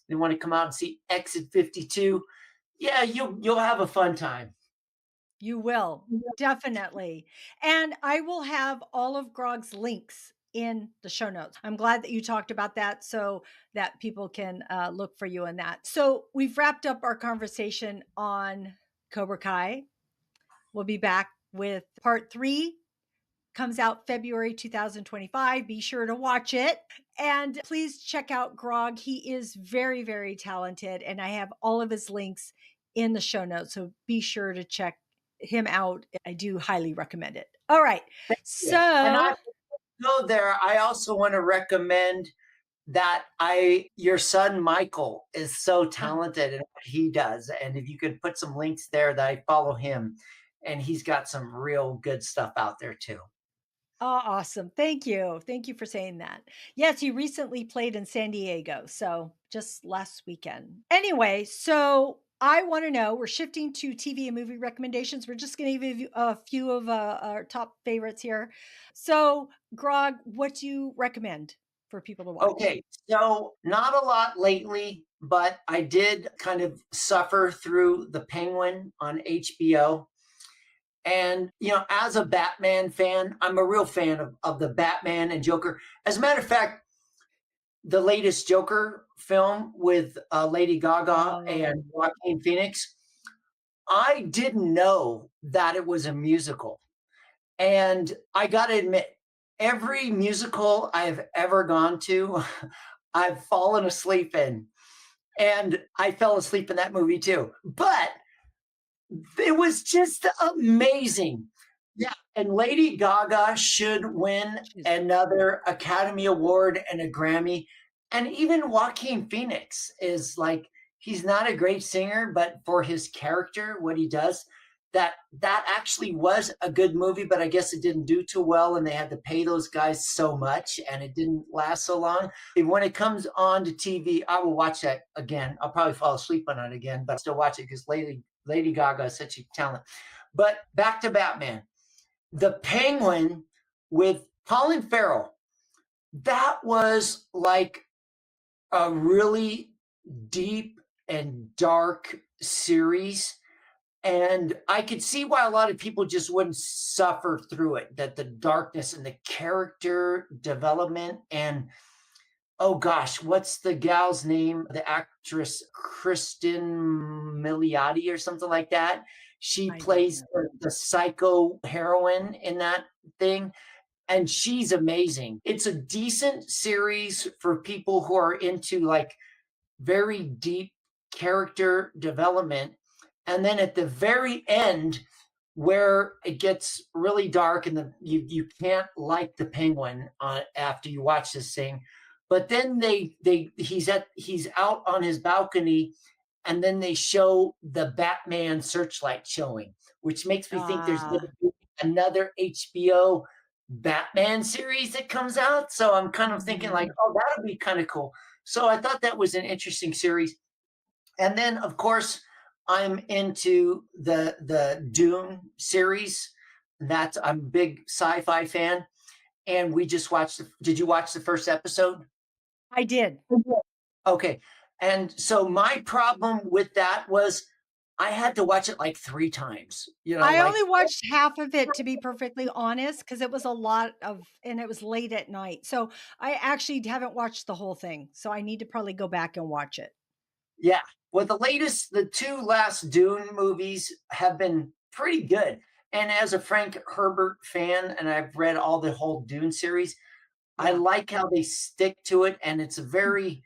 [SPEAKER 2] they want to come out and see Exit 52, yeah, you'll have a fun time.
[SPEAKER 1] You will, definitely. And I will have all of Grog's links in the show notes. I'm glad that you talked about that so that people can look for you in that. So we've wrapped up our conversation on Cobra Kai. We'll be back with part three. Comes out February 2025. Be sure to watch it. And please check out Grog. He is very, very talented. And I have all of his links in the show notes. So be sure to check him out. I do highly recommend it. All right.
[SPEAKER 2] Yeah. And I
[SPEAKER 1] So,
[SPEAKER 2] go there. I also want to recommend that I your son Michael is so
[SPEAKER 1] uh,
[SPEAKER 2] talented in what he does. And if you could put some links there that I follow him, and he's got some real good stuff out there too.
[SPEAKER 1] oh, awesome. Thank you. Thank you for saying that. Yes, he recently played in San Diego. So just last weekend. Anyway, so I want to know, we're shifting to TV and movie recommendations. We're just going to give you a few of our top favorites here. So, Grog, what do you recommend for people to watch?
[SPEAKER 2] Okay, so not a lot lately, but I did kind of suffer through The Penguin on HBO. And, as a Batman fan, I'm a real fan of the Batman and Joker. As a matter of fact, the latest Joker film with Lady Gaga and
[SPEAKER 1] Oh,
[SPEAKER 2] Joaquin Phoenix, I didn't know that it was a musical. And I got to admit, every musical I've ever gone to, I've fallen asleep in. And I fell asleep in that movie too. But it was just amazing. Yeah, and Lady Gaga should win
[SPEAKER 1] she's
[SPEAKER 2] another Academy Award and a Grammy. And even Joaquin Phoenix is like, he's not a great singer, but for his character, what he does, that actually was a good movie, but I guess it didn't do too well, and they had to pay those guys so much, and it didn't last so long. When it comes on to TV, I will watch that again. I'll probably fall asleep on it again, but I'll still watch it because Lady Gaga is such a talent. But back to Batman. The Penguin with Colin Farrell, that was like a really deep and dark series. And I could see why a lot of people just wouldn't suffer through it, that the darkness and the character development. And oh gosh, what's the gal's name? The actress Kristen Milioti or something like that. She
[SPEAKER 1] I don't
[SPEAKER 2] plays
[SPEAKER 1] know.
[SPEAKER 2] the psycho heroine in that thing, and she's amazing. It's a decent series for people who are into like very deep character development. And then at the very end, where it gets really dark and you can't like the penguin after you watch this thing, but then he's out on his balcony, and then they show the Batman searchlight showing, which makes me think there's going
[SPEAKER 1] Ah,
[SPEAKER 2] to be another HBO Batman series that comes out. So I'm kind of thinking like,
[SPEAKER 1] mhm.
[SPEAKER 2] oh, that would be kind of cool. So I thought that was an interesting series. And then, of course, I'm into the Dune series. That's I'm a big sci-fi fan, and we just watched. Did you watch the first episode?
[SPEAKER 1] I did.
[SPEAKER 2] Okay, and so my problem with that was I had to watch it like 3 times.
[SPEAKER 1] I
[SPEAKER 2] Like
[SPEAKER 1] only watched half of it, to be perfectly honest, because it was a lot of and it was late at night. So I actually haven't watched the whole thing. So I need to probably go back and watch it.
[SPEAKER 2] yeah. Well, the two last Dune movies have been pretty good. And as a Frank Herbert fan, and I've read all the whole Dune series, I
[SPEAKER 1] Yeah.
[SPEAKER 2] like how they stick to it, and it's a very,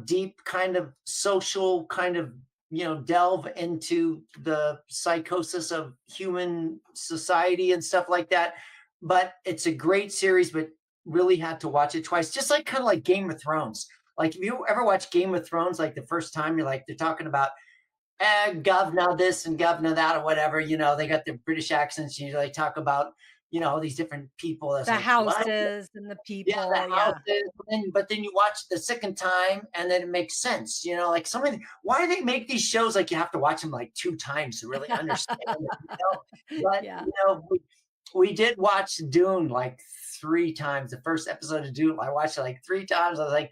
[SPEAKER 2] deep kind of social kind of, delve into the psychosis of human society and stuff like that. But it's a great series, but really had to watch it twice, just like kind of like Game of Thrones. Like if you ever watch Game of Thrones, like the first time, you're like they're talking about governor this and governor that or whatever. They got the British accents. They talk about all these different people. That's
[SPEAKER 1] The
[SPEAKER 2] like what?
[SPEAKER 1] houses and the
[SPEAKER 2] Yeah, the
[SPEAKER 1] people. Yeah.
[SPEAKER 2] houses, but then you watch it the second time, and then it makes sense. Like why do they make these shows like you have to watch them like 2 times to really understand it? But
[SPEAKER 1] Yeah.
[SPEAKER 2] we did watch Dune like 3 times. The first episode of Dune, I watched it like 3 times. I was like,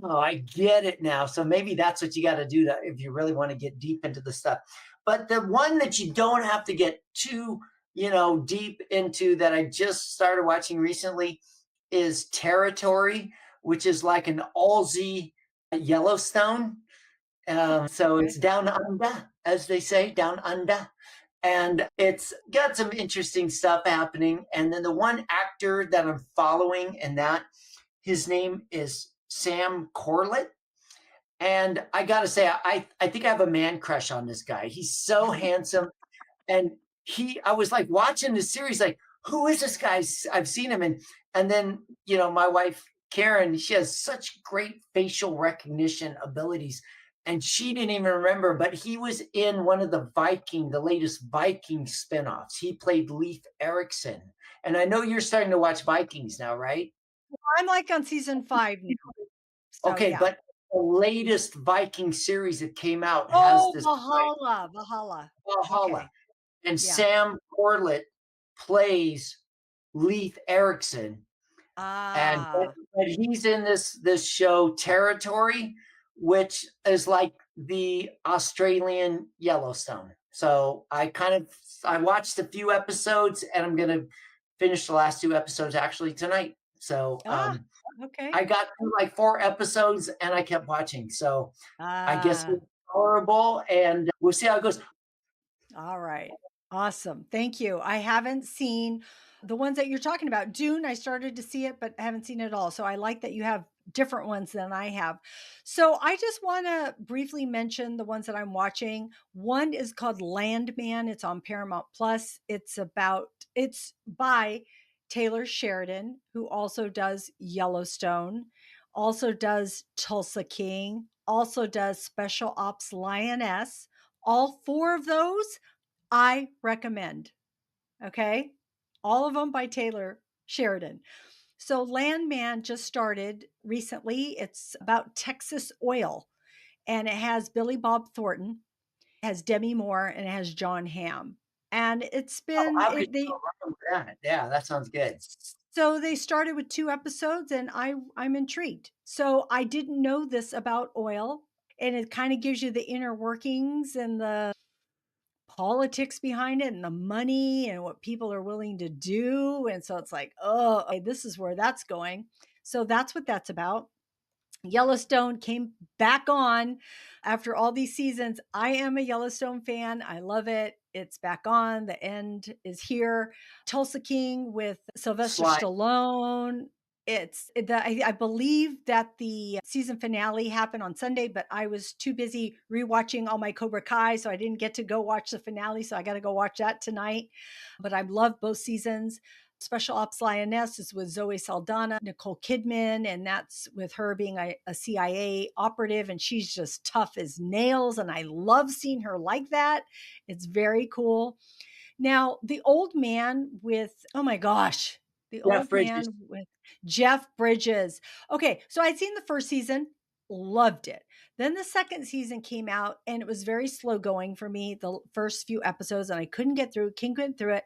[SPEAKER 2] Oh, I get it now. So maybe that's what you got to do to, if you really want to get deep into the stuff. But the one that you don't have to get too, deep into that I just started watching recently is Territory, which is like an Aussie Yellowstone. So
[SPEAKER 1] Okay.
[SPEAKER 2] it's down under, as they say, down under. And it's got some interesting stuff happening. And then the one actor that I'm following and that his name is Sam Corlett. And I got to say, I think I have a man crush on this guy. He's so handsome. And I was like watching the series, like, who is this guy? I've seen him. And then, my wife, Karen, she has such great facial recognition abilities. And she didn't even remember, but he was in one of the latest Viking spinoffs. He played Leif Erikson. And I know you're starting to watch Vikings now, right?
[SPEAKER 1] I'm, like, on season 5 now, so
[SPEAKER 2] Okay,
[SPEAKER 1] yeah.
[SPEAKER 2] but the latest Viking series that came out has
[SPEAKER 1] Oh,
[SPEAKER 2] this guy,
[SPEAKER 1] Valhalla, Valhalla.
[SPEAKER 2] Valhalla,
[SPEAKER 1] Okay,
[SPEAKER 2] and
[SPEAKER 1] yeah.
[SPEAKER 2] Sam Corlett plays Leif Erikson, and
[SPEAKER 1] Ah.
[SPEAKER 2] but he's in this show Territory, which is like the Australian Yellowstone. So I watched a few episodes, and I'm gonna finish the last 2 episodes actually tonight. So,
[SPEAKER 1] Ah, okay.
[SPEAKER 2] I got through like 4 episodes and I kept watching. So I guess
[SPEAKER 1] Ah.
[SPEAKER 2] it's horrible and we'll see how it goes.
[SPEAKER 1] All right. Awesome. Thank you. I haven't seen the ones that you're talking about. Dune, I started to see it, but I haven't seen it all. So I like that you have different ones than I have. So I just want to briefly mention the ones that I'm watching. One is called Landman. It's on Paramount Plus. It's by Taylor Sheridan, who also does Yellowstone, also does Tulsa King, also does Special Ops Lioness. All four of those I recommend. Okay. All of them by Taylor Sheridan. So Landman just started recently. It's about Texas oil and it has Billy Bob Thornton, has Demi Moore, and it has John Hamm. And it's
[SPEAKER 2] Oh,
[SPEAKER 1] been
[SPEAKER 2] how could
[SPEAKER 1] it,
[SPEAKER 2] you go
[SPEAKER 1] they
[SPEAKER 2] wrong with that? Yeah, that sounds good.
[SPEAKER 1] so they started with 2 episodes and I'm intrigued. So I didn't know this about oil and it kind of gives you the inner workings and the politics behind it and the money and what people are willing to do. And so it's like, oh, okay, this is where that's going. So that's what that's about. Yellowstone came back on after all these seasons. I am a Yellowstone fan. I love it. It's back on. The end is here. Tulsa King with Sylvester
[SPEAKER 2] Slide.
[SPEAKER 1] Stallone. I believe that the season finale happened on Sunday, but I was too busy rewatching all my Cobra Kai, so I didn't get to go watch the finale. So I got to go watch that tonight. But I love both seasons. Special Ops Lioness is with Zoe Saldana, Nicole Kidman, and that's with her being a CIA operative, and she's just tough as nails. And I love seeing her like that. It's very cool. Now, the old man with, oh my gosh, the
[SPEAKER 2] Jeff
[SPEAKER 1] old
[SPEAKER 2] Bridges.
[SPEAKER 1] man with Jeff Bridges. Okay, so I'd seen the first season, loved it. Then the second season came out, and it was very slow going for me, the first few episodes, and I couldn't get through it.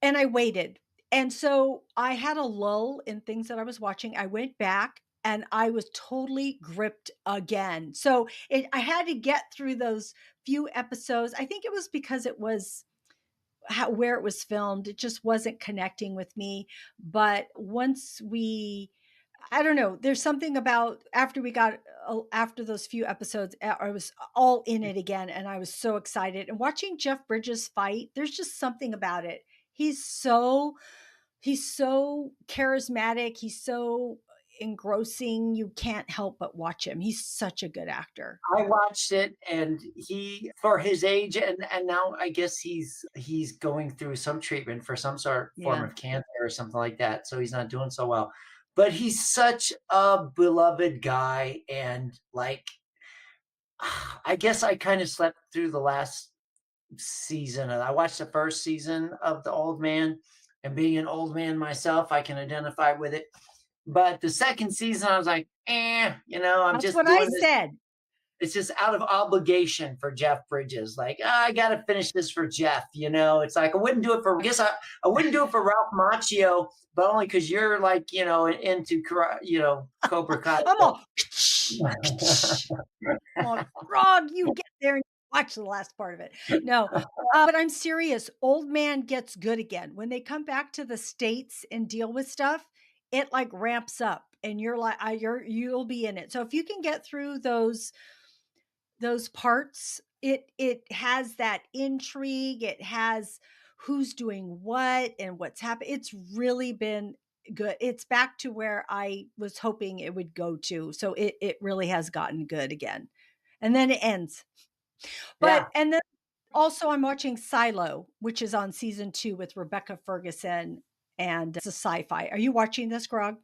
[SPEAKER 1] And I waited. And so I had a lull in things that I was watching. I went back and I was totally gripped again. So I had to get through those few episodes. I think it was because it was where it was filmed. It just wasn't connecting with me. But I don't know, there's something about after those few episodes, I was all in it again and I was so excited. And watching Jeff Bridges fight, there's just something about it. He's so he's so charismatic, he's so engrossing, you can't help but watch him. He's such a good actor.
[SPEAKER 2] I watched it and he for his age and now I guess he's going through some treatment for some sort form
[SPEAKER 1] Yeah.
[SPEAKER 2] of cancer or something like that. So he's not doing so well. But he's such a beloved guy and like I guess I kind of slept through the last season. I watched the first season of The Old Man, and being an old man myself, I can identify with it. But the second season, I was like, I'm
[SPEAKER 1] That's
[SPEAKER 2] just
[SPEAKER 1] what I
[SPEAKER 2] doing this.
[SPEAKER 1] said.
[SPEAKER 2] it's just out of obligation for Jeff Bridges. Like, I got to finish this for Jeff. It's like I wouldn't do it for. I wouldn't do it for Ralph Macchio, but only because you're like into Cobra Kai.
[SPEAKER 1] I'm all, well, Grog, you get there and watch the last part of it. No, but I'm serious. Old man gets good again. When they come back to the States and deal with stuff, it like ramps up and you're like, you'll be in it. So if you can get through those parts, it has that intrigue. It has who's doing what and what's happening. It's really been good. It's back to where I was hoping it would go to. So it really has gotten good again. And then it ends.
[SPEAKER 2] Yeah.
[SPEAKER 1] And then also I'm watching Silo, which is on season 2 with Rebecca Ferguson, and it's a sci-fi. Are you watching this, Grog?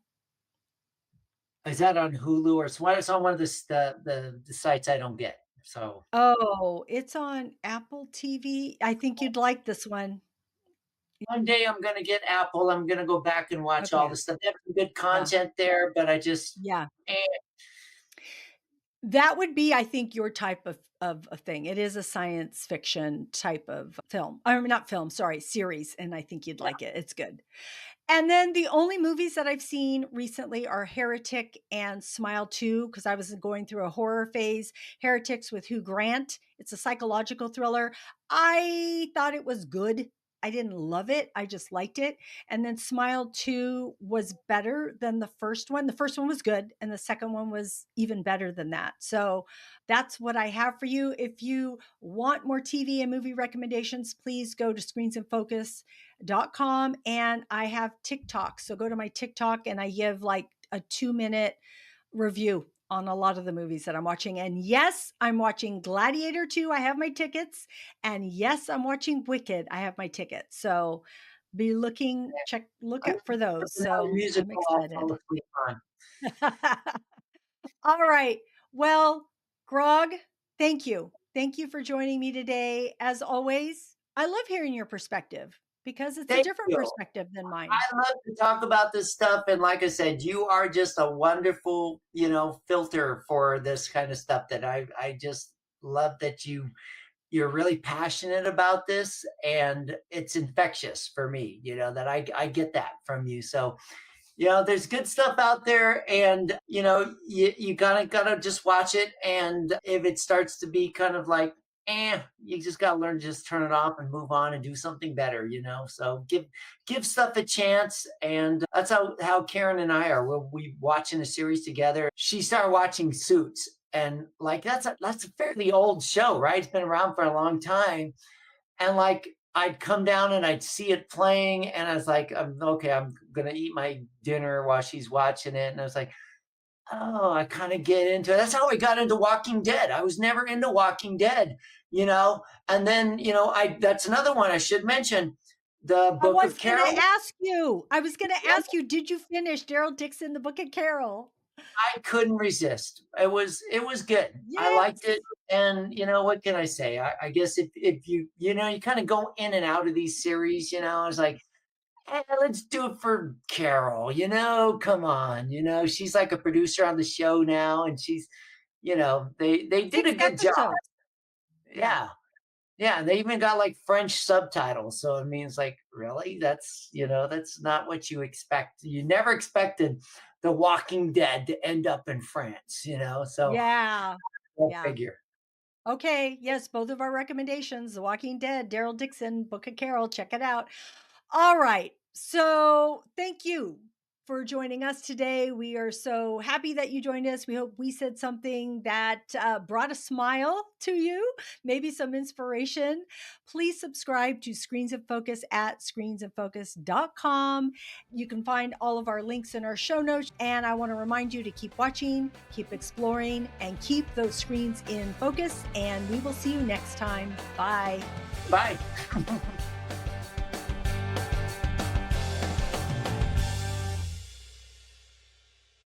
[SPEAKER 2] Is that on Hulu or it's on one of the sites I don't get? So
[SPEAKER 1] Oh, it's on Apple TV. I think you'd like this one.
[SPEAKER 2] one day I'm gonna get Apple. I'm gonna go back and watch all
[SPEAKER 1] Okay.
[SPEAKER 2] the stuff. They have some good
[SPEAKER 1] Yeah.
[SPEAKER 2] content there, but I just
[SPEAKER 1] Yeah.
[SPEAKER 2] eh,
[SPEAKER 1] That would be, I think, your type of a thing. It is a science fiction type of film. I mean, not film, sorry, series, and I think you'd
[SPEAKER 2] yeah.
[SPEAKER 1] like it. It's good. And then the only movies that I've seen recently are Heretic and Smile 2, because I was going through a horror phase. Heretics with Hugh Grant. It's a psychological thriller. I thought it was good. I didn't love it. I just liked it. And then Smile 2 was better than the first one. The first one was good, and the second one was even better than that. So that's what I have for you. If you want more TV and movie recommendations, please go to screensinfocus.com, and I have TikTok. So go to my TikTok and I give like a 2-minute review on a lot of the movies that I'm watching. And yes, I'm watching Gladiator 2. I have my tickets. And yes, I'm watching Wicked. I have my tickets. So be look
[SPEAKER 2] I'm
[SPEAKER 1] out for those.
[SPEAKER 2] another
[SPEAKER 1] So I'm
[SPEAKER 2] musical I'll
[SPEAKER 1] excited.
[SPEAKER 2] fall asleep on.
[SPEAKER 1] All right. Well, Grog, thank you. Thank you for joining me today. As always, I love hearing your perspective because it's a
[SPEAKER 2] Thank
[SPEAKER 1] different
[SPEAKER 2] you.
[SPEAKER 1] perspective than mine.
[SPEAKER 2] I love to talk about this stuff, and like I said, you are just a wonderful, filter for this kind of stuff. That I just love that you're really passionate about this, and it's infectious for me. That I get that from you. So there's good stuff out there, and you gotta just watch it. And if it starts to be kind of like, you just gotta learn to just turn it off and move on and do something better. So give stuff a chance, and that's how Karen and I are. We watching a series together. She started watching Suits, and like that's a fairly old show, right? It's been around for a long time, and like I'd come down and I'd see it playing, and I was like, okay, I'm gonna eat my dinner while she's watching it. And I was like, oh, I kind of get into it. That's how I got into Walking Dead. I was never into Walking Dead, you know. And then, I that's another one I should mention. The
[SPEAKER 1] I
[SPEAKER 2] Book
[SPEAKER 1] was
[SPEAKER 2] of
[SPEAKER 1] going to
[SPEAKER 2] Carol.
[SPEAKER 1] ask you. I was going to ask you, did you finish Daryl Dixon, The Book of Carol?
[SPEAKER 2] I couldn't resist. It was good. I liked
[SPEAKER 1] Yes.
[SPEAKER 2] it. And what can I say? I guess if you kind of go in and out of these series, I was like, let's do it for Carol, come on, she's like a producer on the show now, and she's, they did a
[SPEAKER 1] 6
[SPEAKER 2] good job.
[SPEAKER 1] episodes. Yeah.
[SPEAKER 2] Yeah. Yeah. They even got like French subtitles. So it means like, really? That's not what you expect. You never expected The Walking Dead to end up in France, so
[SPEAKER 1] Yeah.
[SPEAKER 2] go
[SPEAKER 1] Yeah.
[SPEAKER 2] figure.
[SPEAKER 1] Okay. Yes, both of our recommendations, The Walking Dead, Daryl Dixon, Book of Carol, check it out. All right. So thank you for joining us today. We are so happy that you joined us. We hope we said something that brought a smile to you, maybe some inspiration. Please subscribe to Screens in Focus at screensinfocus.com. You can find all of our links in our show notes. And I want to remind you to keep watching, keep exploring, and keep those screens in focus. And we will see you next time. Bye.
[SPEAKER 2] Bye.